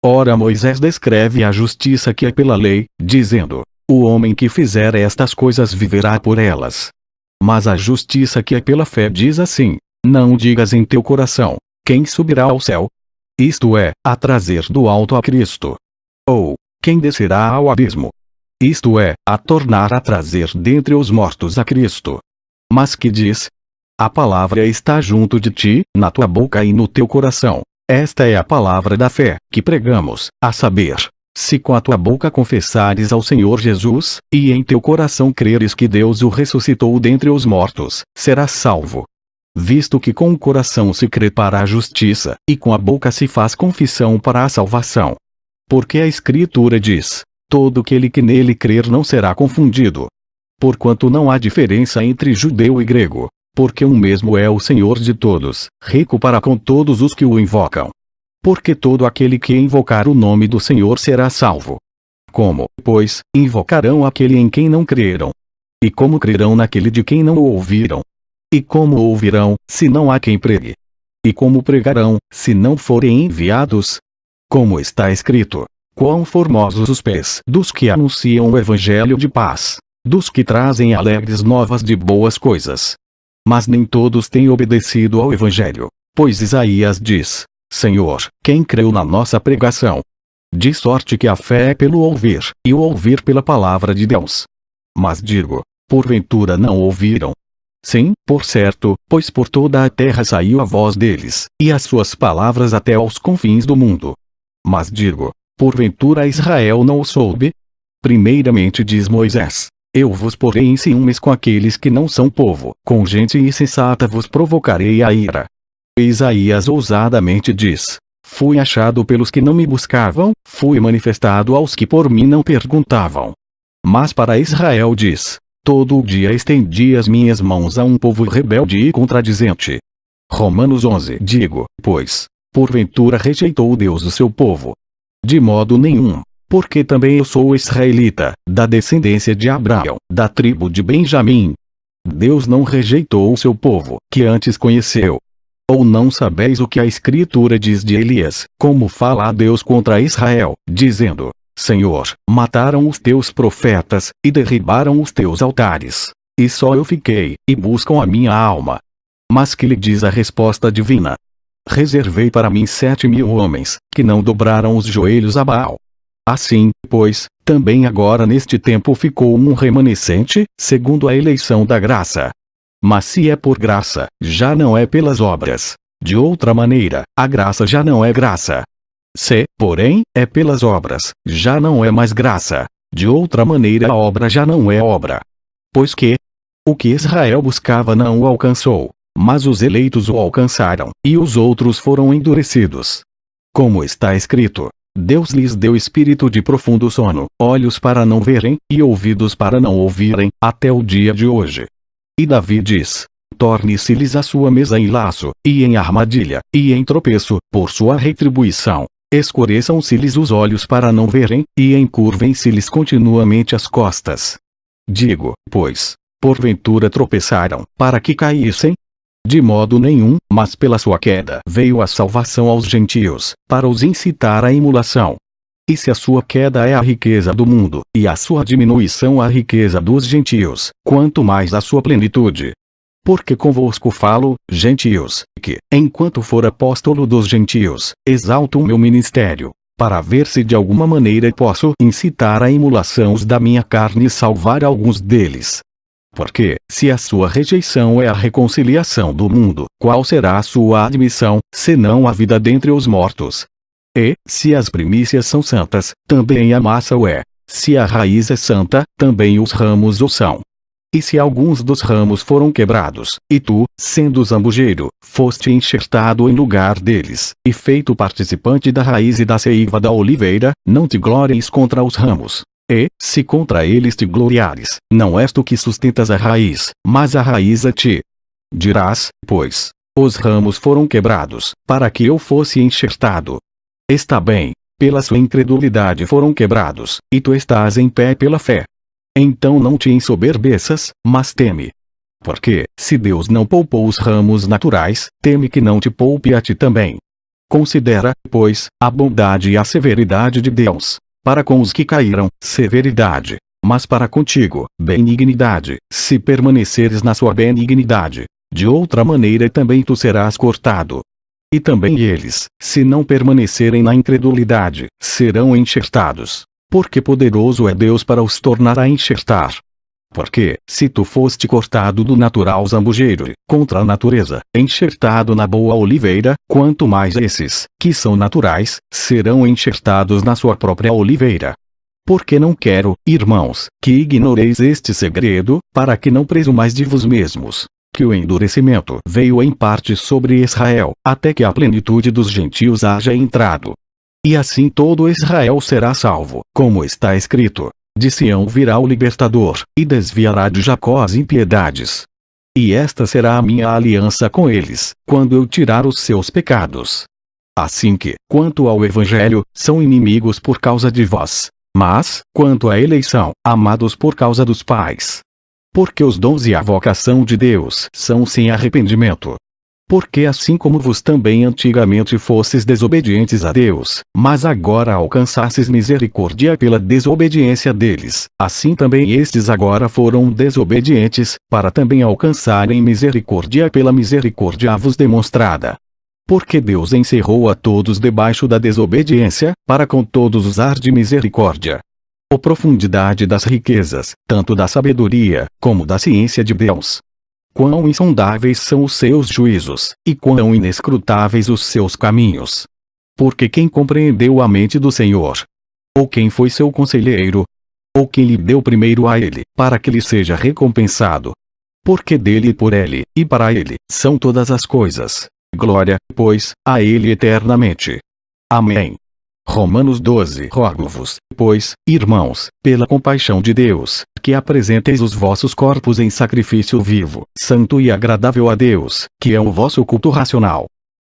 Ora, Moisés descreve a justiça que é pela lei, dizendo: o homem que fizer estas coisas viverá por elas. Mas a justiça que é pela fé diz assim: não digas em teu coração: quem subirá ao céu? Isto é, a trazer do alto a Cristo. Ou, quem descerá ao abismo? Isto é, a tornar a trazer dentre os mortos a Cristo. Mas que diz? A palavra está junto de ti, na tua boca e no teu coração. Esta é a palavra da fé, que pregamos, a saber: se com a tua boca confessares ao Senhor Jesus, e em teu coração creres que Deus o ressuscitou dentre os mortos, serás salvo. Visto que com o coração se crê para a justiça, e com a boca se faz confissão para a salvação. Porque a Escritura diz: todo aquele que nele crer não será confundido. Porquanto não há diferença entre judeu e grego, porque um mesmo é o Senhor de todos, rico para com todos os que o invocam. Porque todo aquele que invocar o nome do Senhor será salvo. Como, pois, invocarão aquele em quem não creram? E como crerão naquele de quem não o ouviram? E como ouvirão, se não há quem pregue? E como pregarão, se não forem enviados? Como está escrito: quão formosos os pés dos que anunciam o evangelho de paz, dos que trazem alegres novas de boas coisas. Mas nem todos têm obedecido ao evangelho, pois Isaías diz: Senhor, quem creu na nossa pregação? De sorte que a fé é pelo ouvir, e o ouvir pela palavra de Deus. Mas digo, porventura não ouviram? Sim, por certo, pois por toda a terra saiu a voz deles, e as suas palavras até aos confins do mundo. Mas digo, porventura Israel não o soube? Primeiramente diz Moisés: eu vos porei em ciúmes com aqueles que não são povo, com gente insensata vos provocarei a ira. Isaías ousadamente diz: fui achado pelos que não me buscavam, fui manifestado aos que por mim não perguntavam. Mas para Israel diz: todo o dia estendi as minhas mãos a um povo rebelde e contradizente. Romanos 11. Digo, pois, porventura rejeitou Deus o seu povo? De modo nenhum, porque também eu sou israelita, da descendência de Abraão, da tribo de Benjamim. Deus não rejeitou o seu povo, que antes conheceu. Ou não sabeis o que a Escritura diz de Elias, como fala a Deus contra Israel, dizendo: Senhor, mataram os teus profetas, e derribaram os teus altares. E só eu fiquei, e buscam a minha alma. Mas que lhe diz a resposta divina? Reservei para mim 7.000 homens, que não dobraram os joelhos a Baal. Assim, pois, também agora neste tempo ficou um remanescente, segundo a eleição da graça. Mas se é por graça, já não é pelas obras. De outra maneira, a graça já não é graça. Se, porém, é pelas obras, já não é mais graça. De outra maneira a obra já não é obra. Pois que o que Israel buscava não o alcançou, mas os eleitos o alcançaram, e os outros foram endurecidos. Como está escrito: Deus lhes deu espírito de profundo sono, olhos para não verem, e ouvidos para não ouvirem, até o dia de hoje. E Davi diz: torne-se-lhes a sua mesa em laço, e em armadilha, e em tropeço, por sua retribuição. Escureçam-se-lhes os olhos para não verem, e encurvem-se-lhes continuamente as costas. Digo, pois, porventura tropeçaram, para que caíssem? De modo nenhum, mas pela sua queda veio a salvação aos gentios, para os incitar à emulação. E se a sua queda é a riqueza do mundo, e a sua diminuição a riqueza dos gentios, quanto mais a sua plenitude. Porque convosco falo, gentios, que, enquanto for apóstolo dos gentios, exalto o meu ministério, para ver se de alguma maneira posso incitar à emulação os da minha carne e salvar alguns deles. Porque, se a sua rejeição é a reconciliação do mundo, qual será a sua admissão, senão a vida dentre os mortos? E, se as primícias são santas, também a massa o é. Se a raiz é santa, também os ramos o são. E se alguns dos ramos foram quebrados, e tu, sendo zambujeiro, foste enxertado em lugar deles, e feito participante da raiz e da seiva da oliveira, não te glories contra os ramos. E, se contra eles te gloriares, não és tu que sustentas a raiz, mas a raiz a ti. Dirás, pois, os ramos foram quebrados, para que eu fosse enxertado. Está bem, pela sua incredulidade foram quebrados, e tu estás em pé pela fé. Então não te ensoberbeças, mas teme. Porque, se Deus não poupou os ramos naturais, teme que não te poupe a ti também. Considera, pois, a bondade e a severidade de Deus. Para com os que caíram, severidade, mas para contigo, benignidade, se permaneceres na sua benignidade. De outra maneira também tu serás cortado. E também eles, se não permanecerem na incredulidade, serão enxertados. Porque poderoso é Deus para os tornar a enxertar. Porque, se tu foste cortado do natural zambujeiro, contra a natureza, enxertado na boa oliveira, quanto mais esses, que são naturais, serão enxertados na sua própria oliveira. Porque não quero, irmãos, que ignoreis este segredo, para que não presumais de vos mesmos, que o endurecimento veio em parte sobre Israel, até que a plenitude dos gentios haja entrado. E assim todo Israel será salvo, como está escrito: de Sião virá o libertador, e desviará de Jacó as impiedades. E esta será a minha aliança com eles, quando eu tirar os seus pecados. Assim que, quanto ao evangelho, são inimigos por causa de vós, mas, quanto à eleição, amados por causa dos pais. Porque os dons e a vocação de Deus são sem arrependimento. Porque assim como vos também antigamente fostes desobedientes a Deus, mas agora alcançastes misericórdia pela desobediência deles, assim também estes agora foram desobedientes, para também alcançarem misericórdia pela misericórdia vos demonstrada. Porque Deus encerrou a todos debaixo da desobediência, para com todos usar de misericórdia. A profundidade das riquezas, tanto da sabedoria, como da ciência de Deus. Quão insondáveis são os seus juízos, e quão inescrutáveis os seus caminhos. Porque quem compreendeu a mente do Senhor? Ou quem foi seu conselheiro? Ou quem lhe deu primeiro a ele, para que lhe seja recompensado? Porque dele e por ele, e para ele, são todas as coisas. Glória, pois, a ele eternamente. Amém. Romanos 12. Rogo-vos, pois, irmãos, pela compaixão de Deus, que apresenteis os vossos corpos em sacrifício vivo, santo e agradável a Deus, que é o vosso culto racional.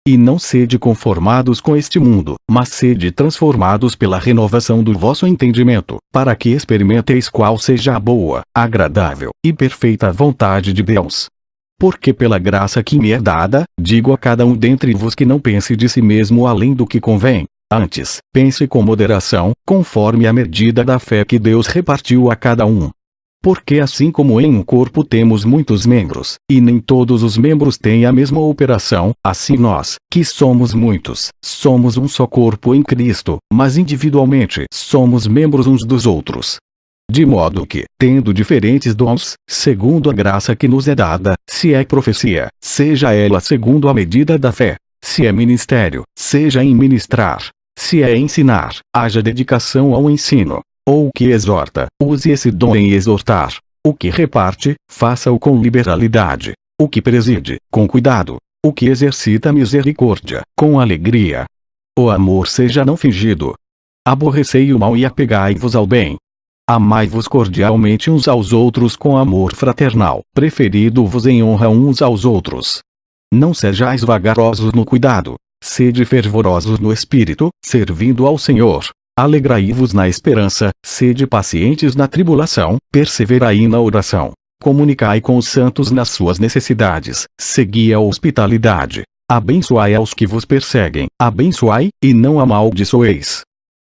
E não sede conformados com este mundo, mas sede transformados pela renovação do vosso entendimento, para que experimenteis qual seja a boa, agradável e perfeita vontade de Deus. Porque pela graça que me é dada, digo a cada um dentre vos que não pense de si mesmo além do que convém. Antes, pense com moderação, conforme a medida da fé que Deus repartiu a cada um. Porque assim como em um corpo temos muitos membros, e nem todos os membros têm a mesma operação, assim nós, que somos muitos, somos um só corpo em Cristo, mas individualmente somos membros uns dos outros. De modo que, tendo diferentes dons, segundo a graça que nos é dada, se é profecia, seja ela segundo a medida da fé. Se é ministério, seja em ministrar. Se é ensinar, haja dedicação ao ensino. Ou o que exorta, use esse dom em exortar. O que reparte, faça-o com liberalidade. O que preside, com cuidado. O que exercita misericórdia, com alegria. O amor seja não fingido. Aborrecei o mal e apegai-vos ao bem. Amai-vos cordialmente uns aos outros com amor fraternal, preferido-vos em honra uns aos outros. Não sejais vagarosos no cuidado. Sede fervorosos no espírito, servindo ao Senhor. Alegrai-vos na esperança, sede pacientes na tribulação, perseverai na oração. Comunicai com os santos nas suas necessidades, segui a hospitalidade. Abençoai aos que vos perseguem, abençoai, e não amaldiçoeis.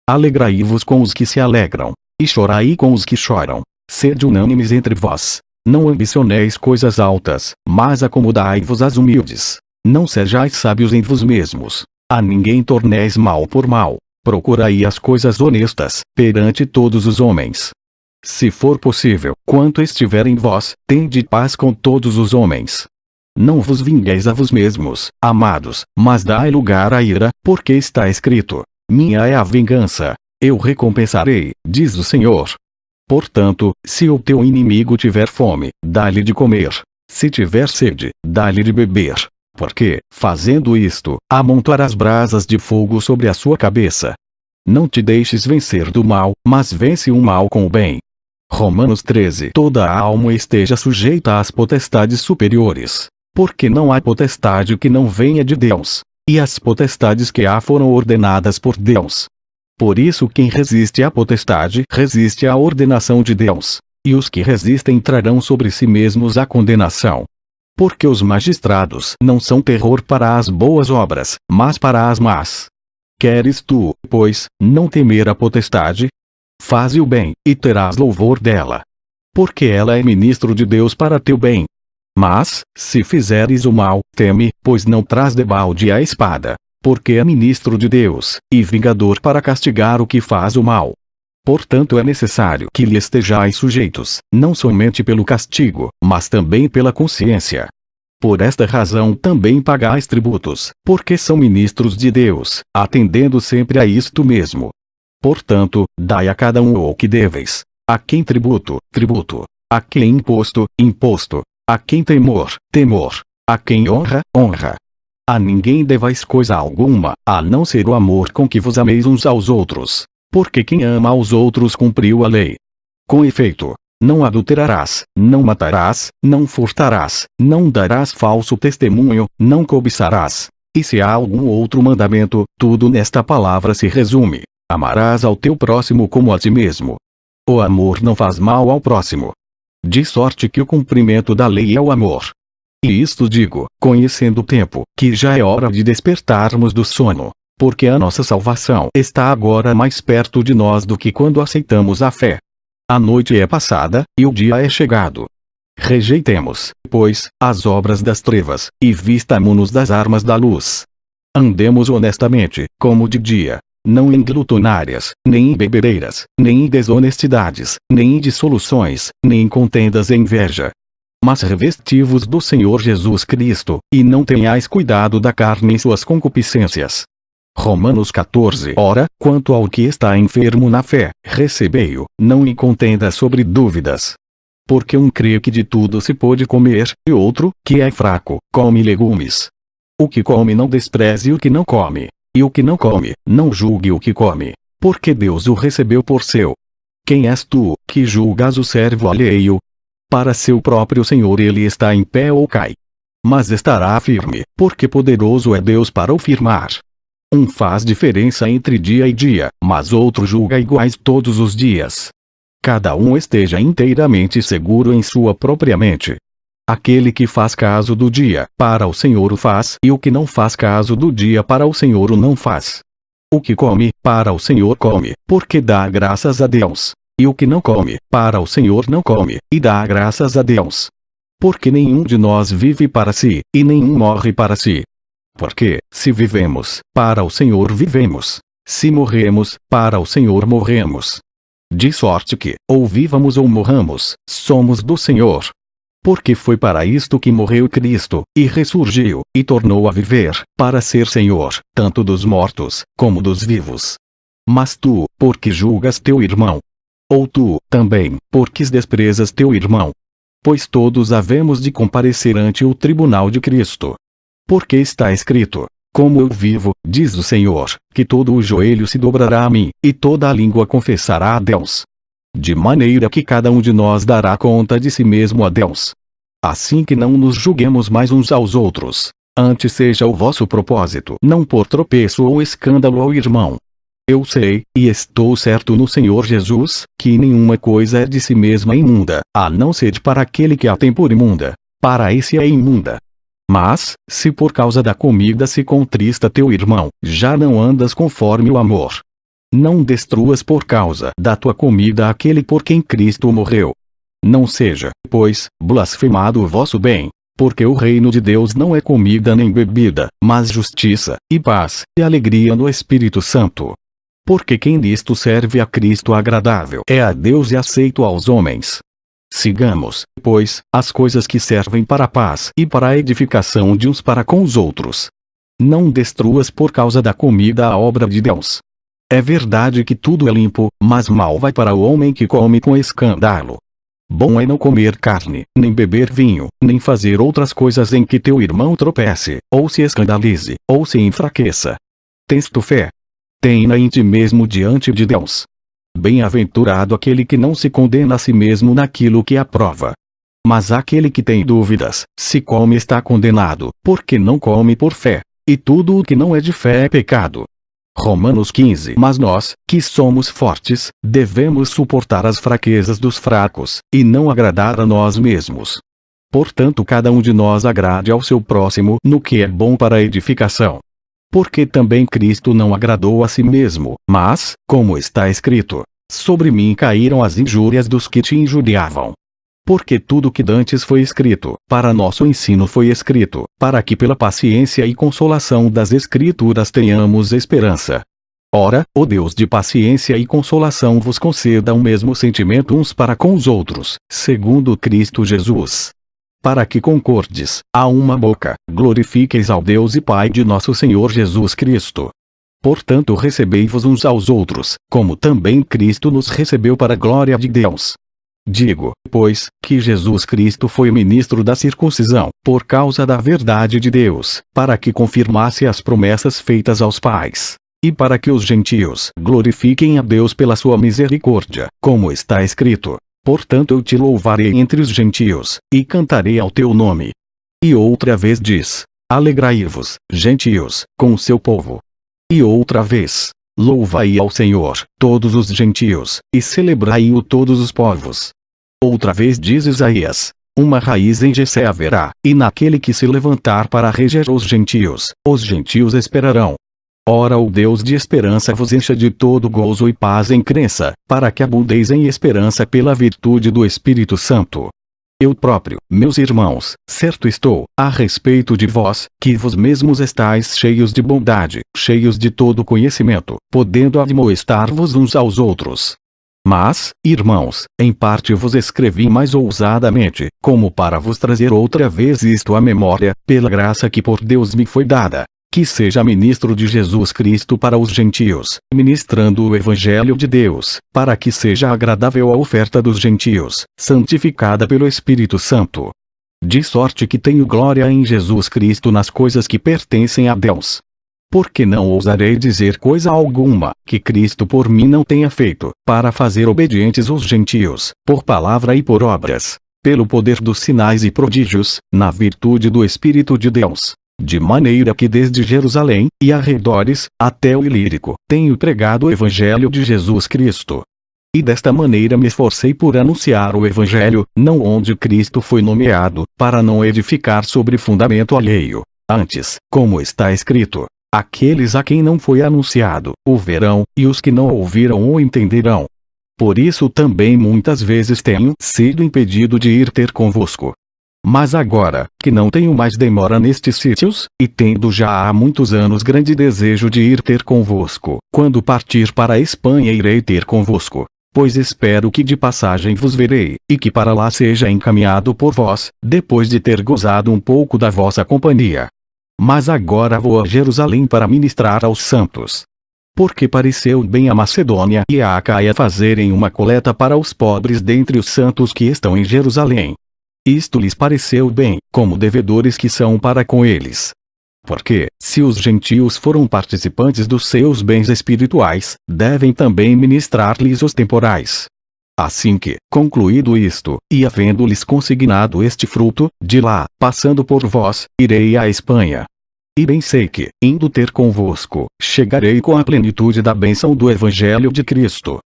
Alegrai-vos com os que se alegram, e chorai com os que choram. Sede unânimes entre vós. Não ambicioneis coisas altas, mas acomodai-vos às humildes. Não sejais sábios em vos mesmos. A ninguém torneis mal por mal. Procurai as coisas honestas, perante todos os homens. Se for possível, quanto estiver em vós, tende paz com todos os homens. Não vos vingueis a vos mesmos, amados, mas dai lugar à ira, porque está escrito: minha é a vingança, eu recompensarei, diz o Senhor. Portanto, se o teu inimigo tiver fome, dá-lhe de comer. Se tiver sede, dá-lhe de beber. Porque, fazendo isto, amontoarás brasas de fogo sobre a sua cabeça. Não te deixes vencer do mal, mas vence o mal com o bem. Romanos 13. Toda a alma esteja sujeita às potestades superiores. Porque não há potestade que não venha de Deus. E as potestades que há foram ordenadas por Deus. Por isso quem resiste à potestade resiste à ordenação de Deus. E os que resistem trarão sobre si mesmos a condenação. Porque os magistrados não são terror para as boas obras, mas para as más. Queres tu, pois, não temer a potestade? Faze o bem, e terás louvor dela. Porque ela é ministro de Deus para teu bem. Mas, se fizeres o mal, teme, pois não traz debalde a espada. Porque é ministro de Deus, e vingador para castigar o que faz o mal. Portanto é necessário que lhe estejais sujeitos, não somente pelo castigo, mas também pela consciência. Por esta razão também pagais tributos, porque são ministros de Deus, atendendo sempre a isto mesmo. Portanto, dai a cada um o que deveis. A quem tributo, tributo. A quem imposto, imposto. A quem temor, temor. A quem honra, honra. A ninguém devais coisa alguma, a não ser o amor com que vos ameis uns aos outros. Porque quem ama aos outros cumpriu a lei. Com efeito, não adulterarás, não matarás, não furtarás, não darás falso testemunho, não cobiçarás. E se há algum outro mandamento, tudo nesta palavra se resume: amarás ao teu próximo como a ti mesmo. O amor não faz mal ao próximo. De sorte que o cumprimento da lei é o amor. E isto digo, conhecendo o tempo, que já é hora de despertarmos do sono, porque a nossa salvação está agora mais perto de nós do que quando aceitamos a fé. A noite é passada, e o dia é chegado. Rejeitemos, pois, as obras das trevas, e vistamo-nos das armas da luz. Andemos honestamente, como de dia, não em glutonárias, nem em bebedeiras, nem em desonestidades, nem em dissoluções, nem em contendas e inveja. Mas revesti-vos do Senhor Jesus Cristo, e não tenhais cuidado da carne em suas concupiscências. Romanos 14. Ora, quanto ao que está enfermo na fé, recebei-o, não em contenda sobre dúvidas. Porque um crê que de tudo se pode comer, e outro, que é fraco, come legumes. O que come não despreze o que não come, e o que não come, não julgue o que come, porque Deus o recebeu por seu. Quem és tu, que julgas o servo alheio? Para seu próprio Senhor ele está em pé ou cai. Mas estará firme, porque poderoso é Deus para o firmar. Um faz diferença entre dia e dia, mas outro julga iguais todos os dias. Cada um esteja inteiramente seguro em sua própria mente. Aquele que faz caso do dia, para o Senhor o faz, e o que não faz caso do dia para o Senhor o não faz. O que come, para o Senhor come, porque dá graças a Deus. E o que não come, para o Senhor não come, e dá graças a Deus. Porque nenhum de nós vive para si, e nenhum morre para si. Porque, se vivemos, para o Senhor vivemos. Se morremos, para o Senhor morremos. De sorte que, ou vivamos ou morramos, somos do Senhor. Porque foi para isto que morreu Cristo, e ressurgiu, e tornou a viver, para ser Senhor, tanto dos mortos, como dos vivos. Mas tu, porque julgas teu irmão? Ou tu, também, porque desprezas teu irmão? Pois todos havemos de comparecer ante o tribunal de Cristo. Porque está escrito: como eu vivo, diz o Senhor, que todo o joelho se dobrará a mim, e toda a língua confessará a Deus. De maneira que cada um de nós dará conta de si mesmo a Deus. Assim que não nos julguemos mais uns aos outros, antes seja o vosso propósito não por tropeço ou escândalo ao irmão. Eu sei, e estou certo no Senhor Jesus, que nenhuma coisa é de si mesma imunda, a não ser para aquele que a tem por imunda, para esse é imunda. Mas, se por causa da comida se contrista teu irmão, já não andas conforme o amor. Não destruas por causa da tua comida aquele por quem Cristo morreu. Não seja, pois, blasfemado o vosso bem, porque o reino de Deus não é comida nem bebida, mas justiça, e paz, e alegria no Espírito Santo. Porque quem nisto serve a Cristo agradável é a Deus e aceito aos homens. Sigamos, pois, as coisas que servem para a paz e para a edificação de uns para com os outros. Não destruas por causa da comida a obra de Deus. É verdade que tudo é limpo, mas mal vai para o homem que come com escândalo. Bom é não comer carne, nem beber vinho, nem fazer outras coisas em que teu irmão tropece, ou se escandalize, ou se enfraqueça. Tens tu fé? Tem-na em ti mesmo diante de Deus. Bem-aventurado aquele que não se condena a si mesmo naquilo que aprova. Mas aquele que tem dúvidas, se come está condenado, porque não come por fé. E tudo o que não é de fé é pecado. Romanos 15. Mas nós, que somos fortes, devemos suportar as fraquezas dos fracos, e não agradar a nós mesmos. Portanto cada um de nós agrade ao seu próximo no que é bom para a edificação. Porque também Cristo não agradou a si mesmo, mas, como está escrito, sobre mim caíram as injúrias dos que te injuriavam. Porque tudo que dantes foi escrito, para nosso ensino foi escrito, para que pela paciência e consolação das Escrituras tenhamos esperança. Ora, o Deus de paciência e consolação vos conceda o mesmo sentimento uns para com os outros, segundo Cristo Jesus. Para que concordes, a uma boca, glorifiqueis ao Deus e Pai de nosso Senhor Jesus Cristo. Portanto recebei-vos uns aos outros, como também Cristo nos recebeu para a glória de Deus. Digo, pois, que Jesus Cristo foi ministro da circuncisão, por causa da verdade de Deus, para que confirmasse as promessas feitas aos pais, e para que os gentios glorifiquem a Deus pela sua misericórdia, como está escrito: portanto eu te louvarei entre os gentios, e cantarei ao teu nome. E outra vez diz: alegrai-vos, gentios, com o seu povo. E outra vez: louvai ao Senhor, todos os gentios, e celebrai-o todos os povos. Outra vez diz Isaías: uma raiz em Jessé haverá, e naquele que se levantar para reger os gentios esperarão. Ora, o Deus de esperança vos encha de todo gozo e paz em crença, para que abundeis em esperança pela virtude do Espírito Santo. Eu próprio, meus irmãos, certo estou, a respeito de vós, que vos mesmos estáis cheios de bondade, cheios de todo conhecimento, podendo admoestar-vos uns aos outros. Mas, irmãos, em parte vos escrevi mais ousadamente, como para vos trazer outra vez isto à memória, pela graça que por Deus me foi dada, que seja ministro de Jesus Cristo para os gentios, ministrando o Evangelho de Deus, para que seja agradável a oferta dos gentios, santificada pelo Espírito Santo. De sorte que tenho glória em Jesus Cristo nas coisas que pertencem a Deus. Porque não ousarei dizer coisa alguma, que Cristo por mim não tenha feito, para fazer obedientes os gentios, por palavra e por obras, pelo poder dos sinais e prodígios, na virtude do Espírito de Deus. De maneira que desde Jerusalém, e arredores, até o Ilírico, tenho pregado o Evangelho de Jesus Cristo. E desta maneira me esforcei por anunciar o Evangelho, não onde Cristo foi nomeado, para não edificar sobre fundamento alheio. Antes, como está escrito: aqueles a quem não foi anunciado, o verão, e os que não ouviram o entenderão. Por isso também muitas vezes tenho sido impedido de ir ter convosco. Mas agora, que não tenho mais demora nestes sítios, e tendo já há muitos anos grande desejo de ir ter convosco, quando partir para a Espanha irei ter convosco, pois espero que de passagem vos verei, e que para lá seja encaminhado por vós, depois de ter gozado um pouco da vossa companhia. Mas agora vou a Jerusalém para ministrar aos santos. Porque pareceu bem a Macedônia e a Acaia fazerem uma coleta para os pobres dentre os santos que estão em Jerusalém. Isto lhes pareceu bem, como devedores que são para com eles. Porque, se os gentios foram participantes dos seus bens espirituais, devem também ministrar-lhes os temporais. Assim que, concluído isto, e havendo-lhes consignado este fruto, de lá, passando por vós, irei à Espanha. E bem sei que, indo ter convosco, chegarei com a plenitude da bênção do Evangelho de Cristo.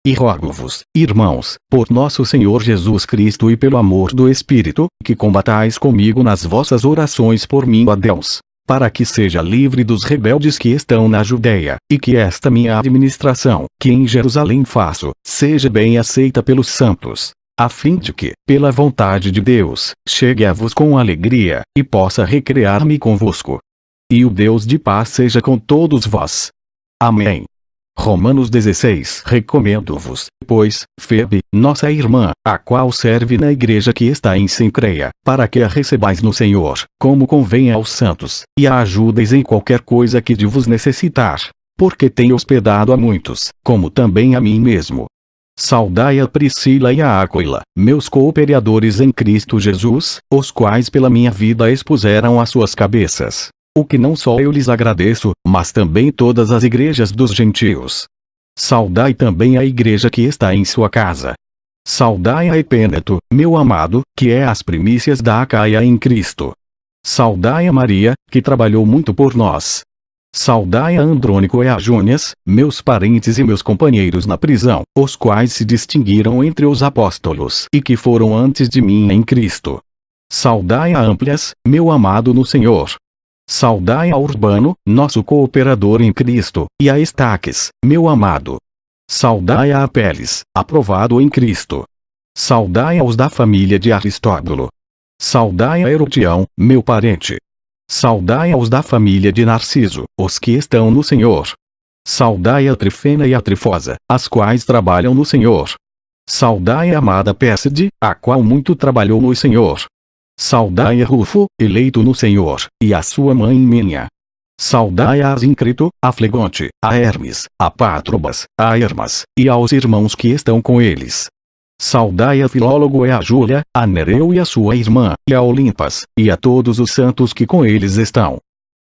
E rogo-vos, irmãos, por nosso Senhor Jesus Cristo e pelo amor do Espírito, que combatais comigo nas vossas orações por mim a Deus, para que seja livre dos rebeldes que estão na Judéia, e que esta minha administração, que em Jerusalém faço, seja bem aceita pelos santos, a fim de que, pela vontade de Deus, chegue a vos com alegria, e possa recrear-me convosco. E o Deus de paz seja com todos vós. Amém. Romanos 16. Recomendo-vos, pois, Febe, nossa irmã, a qual serve na igreja que está em Cencreia, para que a recebais no Senhor, como convém aos santos, e a ajudeis em qualquer coisa que de vos necessitar, porque tem hospedado a muitos, como também a mim mesmo. Saudai a Priscila e a Áquila, meus cooperadores em Cristo Jesus, os quais pela minha vida expuseram as suas cabeças. O que não só eu lhes agradeço, mas também todas as igrejas dos gentios. Saudai também a igreja que está em sua casa. Saudai a Epêneto, meu amado, que é as primícias da Acaia em Cristo. Saudai a Maria, que trabalhou muito por nós. Saudai a Andrônico e a Júnias, meus parentes e meus companheiros na prisão, os quais se distinguiram entre os apóstolos e que foram antes de mim em Cristo. Saudai a Amplias, meu amado no Senhor. Saudai a Urbano, nosso cooperador em Cristo, e a Estaques, meu amado. Saudai a Apeles, aprovado em Cristo. Saudai aos da família de Aristóbulo. Saudai a Herodião, meu parente. Saudai aos da família de Narciso, os que estão no Senhor. Saudai a Trifena e a Trifosa, as quais trabalham no Senhor. Saudai a amada Pérside, a qual muito trabalhou no Senhor. Saudai a Rufo, eleito no Senhor, e a sua mãe Minha. Saudai a Asíncrito, a Flegonte, a Hermes, a Pátrobas, a Hermas, e aos irmãos que estão com eles. Saudai a Filólogo e a Júlia, a Nereu e a sua irmã, e a Olimpas, e a todos os santos que com eles estão.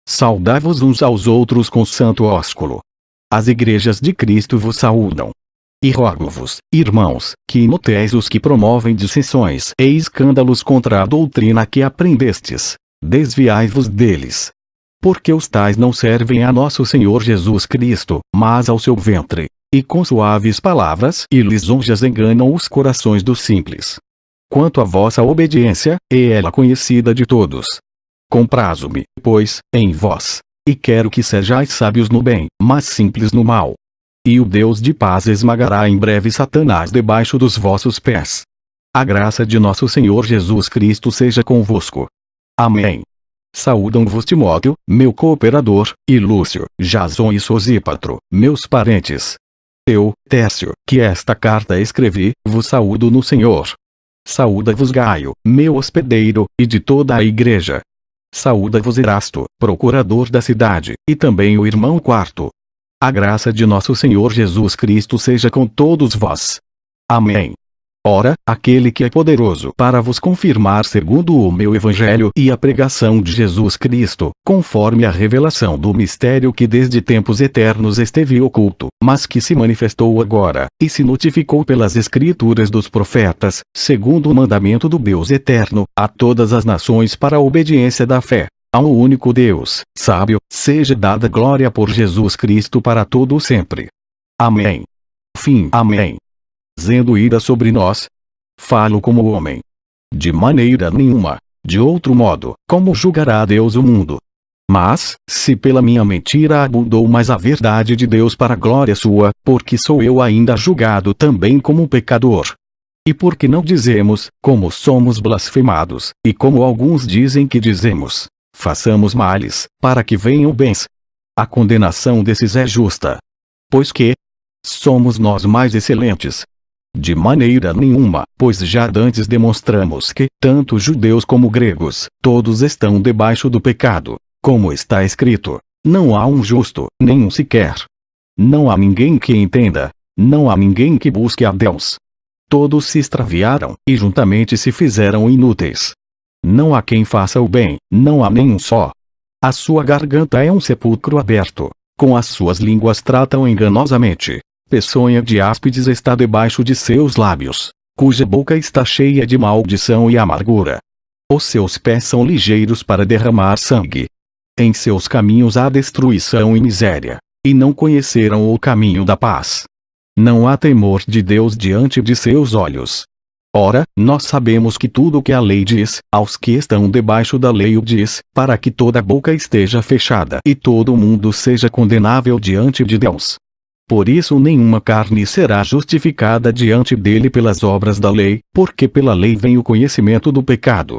Saudai-vos uns aos outros com santo ósculo. As igrejas de Cristo vos saúdam. E rogo-vos, irmãos, que noteis os que promovem dissensões e escândalos contra a doutrina que aprendestes. Desviai-vos deles. Porque os tais não servem a nosso Senhor Jesus Cristo, mas ao seu ventre. e com suaves palavras e lisonjas enganam os corações dos simples. Quanto à vossa obediência, é ela conhecida de todos. Comprazo-me, pois, em vós, e quero que sejais sábios no bem, mas simples no mal. E o Deus de paz esmagará em breve Satanás debaixo dos vossos pés. A graça de nosso Senhor Jesus Cristo seja convosco. Amém. Saúdam-vos Timóteo, meu cooperador, e Lúcio, Jason e Sosípatro, meus parentes. Eu, Tércio, que esta carta escrevi, vos saúdo no Senhor. Saúda-vos Gaio, meu hospedeiro, e de toda a igreja. Saúda-vos Erasto, procurador da cidade, e também o irmão Quarto. A graça de nosso Senhor Jesus Cristo seja com todos vós. Amém. Ora, aquele que é poderoso para vos confirmar segundo o meu evangelho e a pregação de Jesus Cristo, conforme a revelação do mistério que desde tempos eternos esteve oculto, mas que se manifestou agora, e se notificou pelas escrituras dos profetas, segundo o mandamento do Deus eterno, a todas as nações para a obediência da fé. Ao único Deus, sábio, seja dada glória por Jesus Cristo para todo o sempre. Amém. Fim. Amém. Zendo ira sobre nós? Falo como homem. De maneira nenhuma. De outro modo, como julgará Deus o mundo? Mas, se pela minha mentira abundou mais a verdade de Deus para a glória sua, porque sou eu ainda julgado também como pecador. E porque não dizemos, como somos blasfemados, e como alguns dizem que dizemos, façamos males, para que venham bens. A condenação desses é justa. Pois que somos nós mais excelentes? De maneira nenhuma, pois já dantes demonstramos que, tanto judeus como gregos, todos estão debaixo do pecado. Como está escrito, não há um justo, nenhum sequer. Não há ninguém que entenda, não há ninguém que busque a Deus. Todos se extraviaram, e juntamente se fizeram inúteis. Não há quem faça o bem, não há nenhum só. A sua garganta é um sepulcro aberto. Com as suas línguas tratam enganosamente. Peçonha de áspides está debaixo de seus lábios, cuja boca está cheia de maldição e amargura. Os seus pés são ligeiros para derramar sangue. Em seus caminhos há destruição e miséria, e não conheceram o caminho da paz. Não há temor de Deus diante de seus olhos. Ora, nós sabemos que tudo o que a lei diz, aos que estão debaixo da lei o diz, para que toda boca esteja fechada e todo mundo seja condenável diante de Deus. Por isso nenhuma carne será justificada diante dele pelas obras da lei, porque pela lei vem o conhecimento do pecado.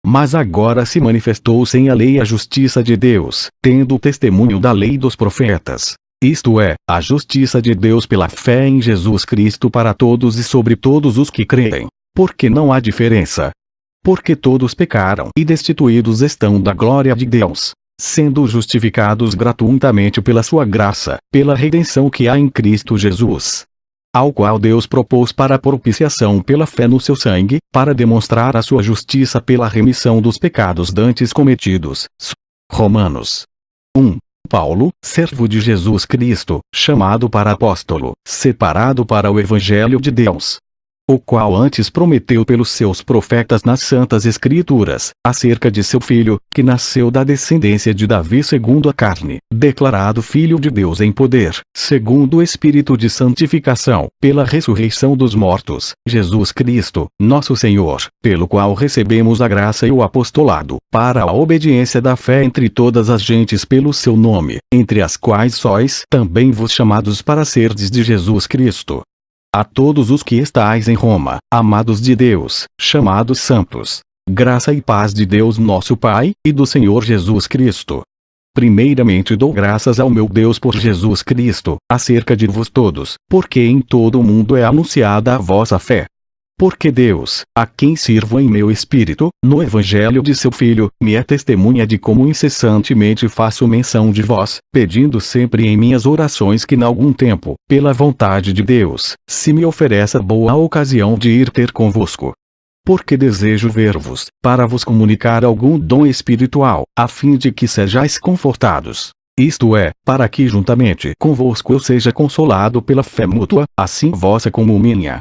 Mas agora se manifestou sem a lei a justiça de Deus, tendo o testemunho da lei dos profetas. Isto é, a justiça de Deus pela fé em Jesus Cristo para todos e sobre todos os que creem. Porque não há diferença. Porque todos pecaram e destituídos estão da glória de Deus, sendo justificados gratuitamente pela sua graça, pela redenção que há em Cristo Jesus. Ao qual Deus propôs para a propiciação pela fé no seu sangue, para demonstrar a sua justiça pela remissão dos pecados dantes cometidos. Romanos 1. Paulo, servo de Jesus Cristo, chamado para apóstolo, separado para o Evangelho de Deus, o qual antes prometeu pelos seus profetas nas Santas Escrituras, acerca de seu Filho, que nasceu da descendência de Davi segundo a carne, declarado Filho de Deus em poder, segundo o Espírito de santificação, pela ressurreição dos mortos, Jesus Cristo, nosso Senhor, pelo qual recebemos a graça e o apostolado, para a obediência da fé entre todas as gentes pelo seu nome, entre as quais sois também vos chamados para serdes de Jesus Cristo. A todos os que estais em Roma, amados de Deus, chamados santos, graça e paz de Deus nosso Pai, e do Senhor Jesus Cristo. Primeiramente dou graças ao meu Deus por Jesus Cristo, acerca de vos todos, porque em todo o mundo é anunciada a vossa fé. Porque Deus, a quem sirvo em meu espírito, no Evangelho de seu Filho, me é testemunha de como incessantemente faço menção de vós, pedindo sempre em minhas orações que n'algum tempo, pela vontade de Deus, se me ofereça boa ocasião de ir ter convosco. Porque desejo ver-vos, para vos comunicar algum dom espiritual, a fim de que sejais confortados. Isto é, para que juntamente convosco eu seja consolado pela fé mútua, assim vossa como minha.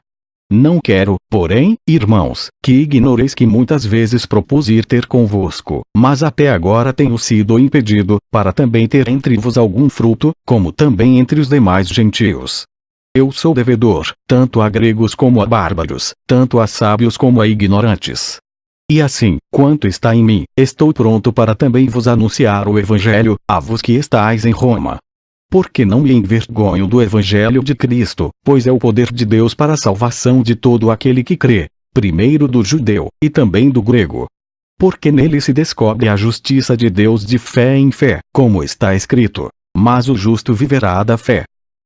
Não quero, porém, irmãos, que ignoreis que muitas vezes propus ir ter convosco, mas até agora tenho sido impedido, para também ter entre vos algum fruto, como também entre os demais gentios. Eu sou devedor, tanto a gregos como a bárbaros, tanto a sábios como a ignorantes. E assim, quanto está em mim, estou pronto para também vos anunciar o Evangelho, a vos que estáis em Roma. Porque não me envergonho do Evangelho de Cristo, pois é o poder de Deus para a salvação de todo aquele que crê, primeiro do judeu, e também do grego. Porque nele se descobre a justiça de Deus de fé em fé, como está escrito: mas o justo viverá da fé.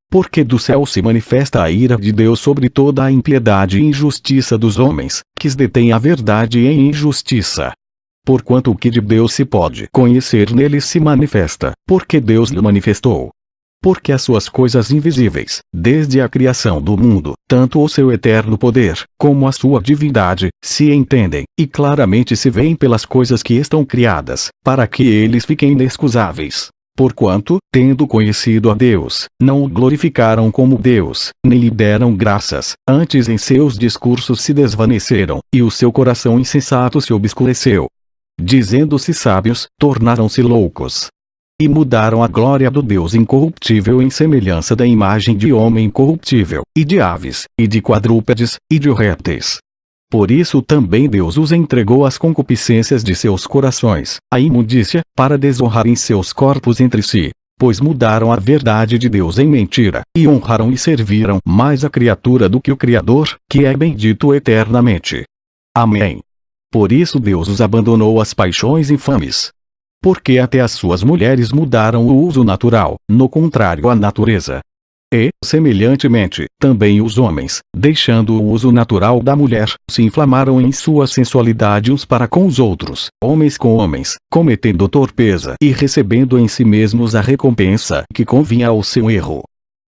Porque do céu se manifesta a ira de Deus sobre toda a impiedade e injustiça dos homens, que detêm a verdade em injustiça. Porquanto o que de Deus se pode conhecer nele se manifesta, porque Deus lhe manifestou. Porque as suas coisas invisíveis, desde a criação do mundo, tanto o seu eterno poder, como a sua divindade, se entendem, e claramente se veem pelas coisas que estão criadas, para que eles fiquem inexcusáveis. Porquanto, tendo conhecido a Deus, não o glorificaram como Deus, nem lhe deram graças, antes em seus discursos se desvaneceram, e o seu coração insensato se obscureceu. Dizendo-se sábios, tornaram-se loucos. E mudaram a glória do Deus incorruptível em semelhança da imagem de homem corruptível, e de aves, e de quadrúpedes, e de répteis. Por isso também Deus os entregou às concupiscências de seus corações, à imundícia, para desonrarem seus corpos entre si, pois mudaram a verdade de Deus em mentira, e honraram e serviram mais a criatura do que o Criador, que é bendito eternamente. Amém. Por isso Deus os abandonou às paixões infames. Porque até as suas mulheres mudaram o uso natural, no contrário à natureza. E, semelhantemente, também os homens, deixando o uso natural da mulher, se inflamaram em sua sensualidade uns para com os outros, homens com homens, cometendo torpeza e recebendo em si mesmos a recompensa que convinha ao seu erro.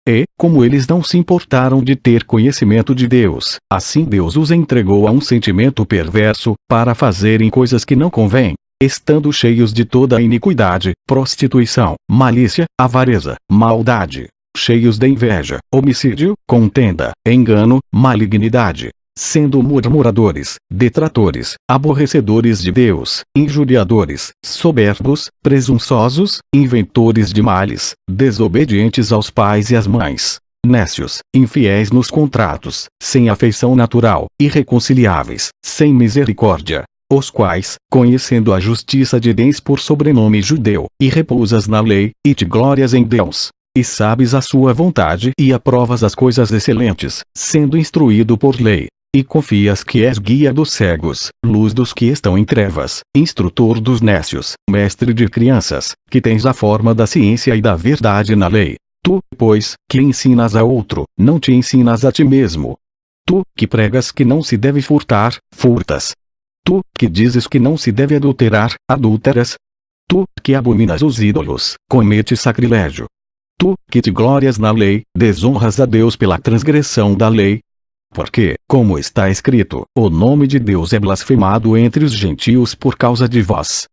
E, como eles não se importaram de ter conhecimento de Deus, assim Deus os entregou a um sentimento perverso, para fazerem coisas que não convêm, estando cheios de toda a iniquidade, prostituição, malícia, avareza, maldade, cheios de inveja, homicídio, contenda, engano, malignidade, sendo murmuradores, detratores, aborrecedores de Deus, injuriadores, soberbos, presunçosos, inventores de males, desobedientes aos pais e às mães, nécios, infiéis nos contratos, sem afeição natural, irreconciliáveis, sem misericórdia, os quais, conhecendo a justiça de Deus por sobrenome judeu, e repousas na lei, e te glórias em Deus, e sabes a sua vontade e aprovas as coisas excelentes, sendo instruído por lei, e confias que és guia dos cegos, luz dos que estão em trevas, instrutor dos nécios, mestre de crianças, que tens a forma da ciência e da verdade na lei. Tu, pois, que ensinas a outro, não te ensinas a ti mesmo. Tu, que pregas que não se deve furtar, furtas. Tu, que dizes que não se deve adulterar, adúlteras. Tu, que abominas os ídolos, cometes sacrilégio. Tu, que te glórias na lei, desonras a Deus pela transgressão da lei. Porque, como está escrito, o nome de Deus é blasfemado entre os gentios por causa de vós.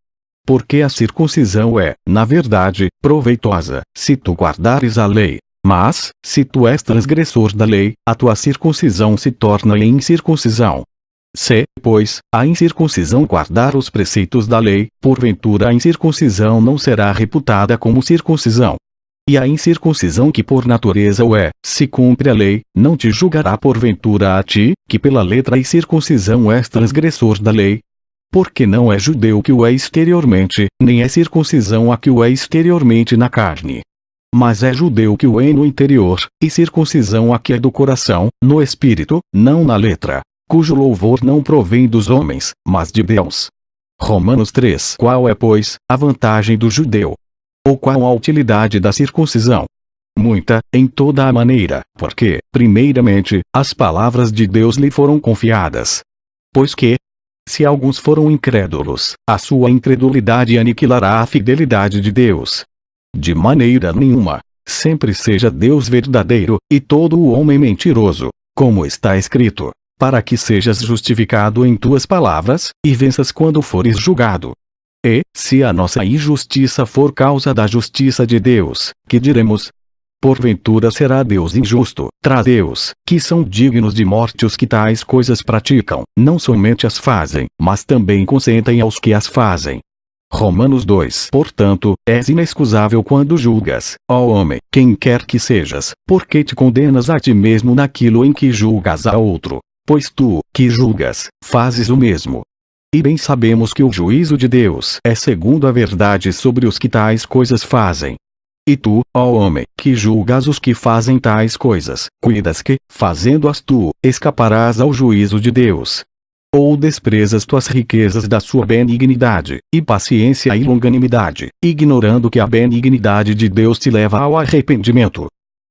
Porque a circuncisão é, na verdade, proveitosa, se tu guardares a lei. Mas, se tu és transgressor da lei, a tua circuncisão se torna em incircuncisão. Se, pois, a incircuncisão guardar os preceitos da lei, porventura a incircuncisão não será reputada como circuncisão. E a incircuncisão que por natureza o é, se cumpre a lei, não te julgará porventura a ti, que pela letra e circuncisão és transgressor da lei. Porque não é judeu que o é exteriormente, nem é circuncisão a que o é exteriormente na carne. Mas é judeu que o é no interior, e circuncisão a que é do coração, no espírito, não na letra, cujo louvor não provém dos homens, mas de Deus. Romanos 3. Qual é, pois, a vantagem do judeu? Ou qual a utilidade da circuncisão? Muita, em toda a maneira, porque, primeiramente, as palavras de Deus lhe foram confiadas. Pois que, se alguns foram incrédulos, a sua incredulidade aniquilará a fidelidade de Deus. De maneira nenhuma. Sempre seja Deus verdadeiro, e todo o homem mentiroso, como está escrito, para que sejas justificado em tuas palavras, e venças quando fores julgado. E, se a nossa injustiça for causa da justiça de Deus, que diremos? Porventura será Deus injusto? Deus, que são dignos de morte os que tais coisas praticam, não somente as fazem, mas também consentem aos que as fazem. Romanos 2. Portanto, és inexcusável quando julgas, ó homem, quem quer que sejas, porque te condenas a ti mesmo naquilo em que julgas a outro. Pois tu, que julgas, fazes o mesmo. E bem sabemos que o juízo de Deus é segundo a verdade sobre os que tais coisas fazem. E tu, ó homem, que julgas os que fazem tais coisas, cuidas que, fazendo-as tu, escaparás ao juízo de Deus. Ou desprezas tuas riquezas da sua benignidade, e paciência e longanimidade, ignorando que a benignidade de Deus te leva ao arrependimento.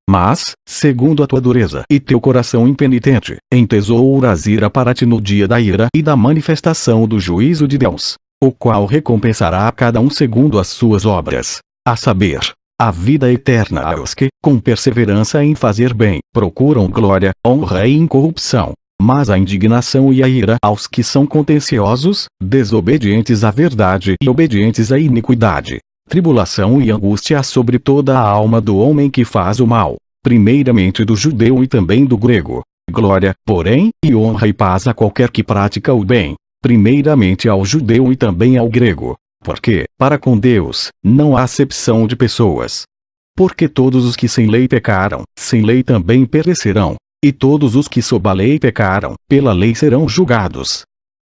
Mas, segundo a tua dureza e teu coração impenitente, entesouras ira para ti no dia da ira e da manifestação do juízo de Deus, o qual recompensará a cada um segundo as suas obras, a saber, a vida eterna aos que, com perseverança em fazer bem, procuram glória, honra e incorrupção, mas a indignação e a ira aos que são contenciosos, desobedientes à verdade e obedientes à iniquidade. Tribulação e angústia sobre toda a alma do homem que faz o mal, primeiramente do judeu e também do grego. Glória, porém, e honra e paz a qualquer que pratica o bem, primeiramente ao judeu e também ao grego. Porque, para com Deus, não há acepção de pessoas. Porque todos os que sem lei pecaram, sem lei também perecerão, e todos os que sob a lei pecaram, pela lei serão julgados.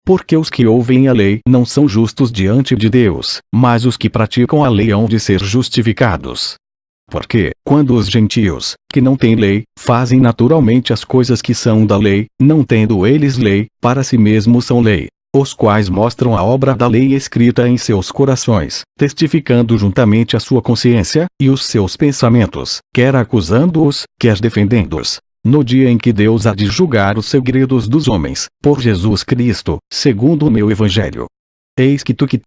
Porque os que ouvem a lei não são justos diante de Deus, mas os que praticam a lei hão de ser justificados. Porque, quando os gentios, que não têm lei, fazem naturalmente as coisas que são da lei, não tendo eles lei, para si mesmos são lei, os quais mostram a obra da lei escrita em seus corações, testificando juntamente a sua consciência, e os seus pensamentos, quer acusando-os, quer defendendo-os. No dia em que Deus há de julgar os segredos dos homens, por Jesus Cristo, segundo o meu Evangelho. Eis que tu que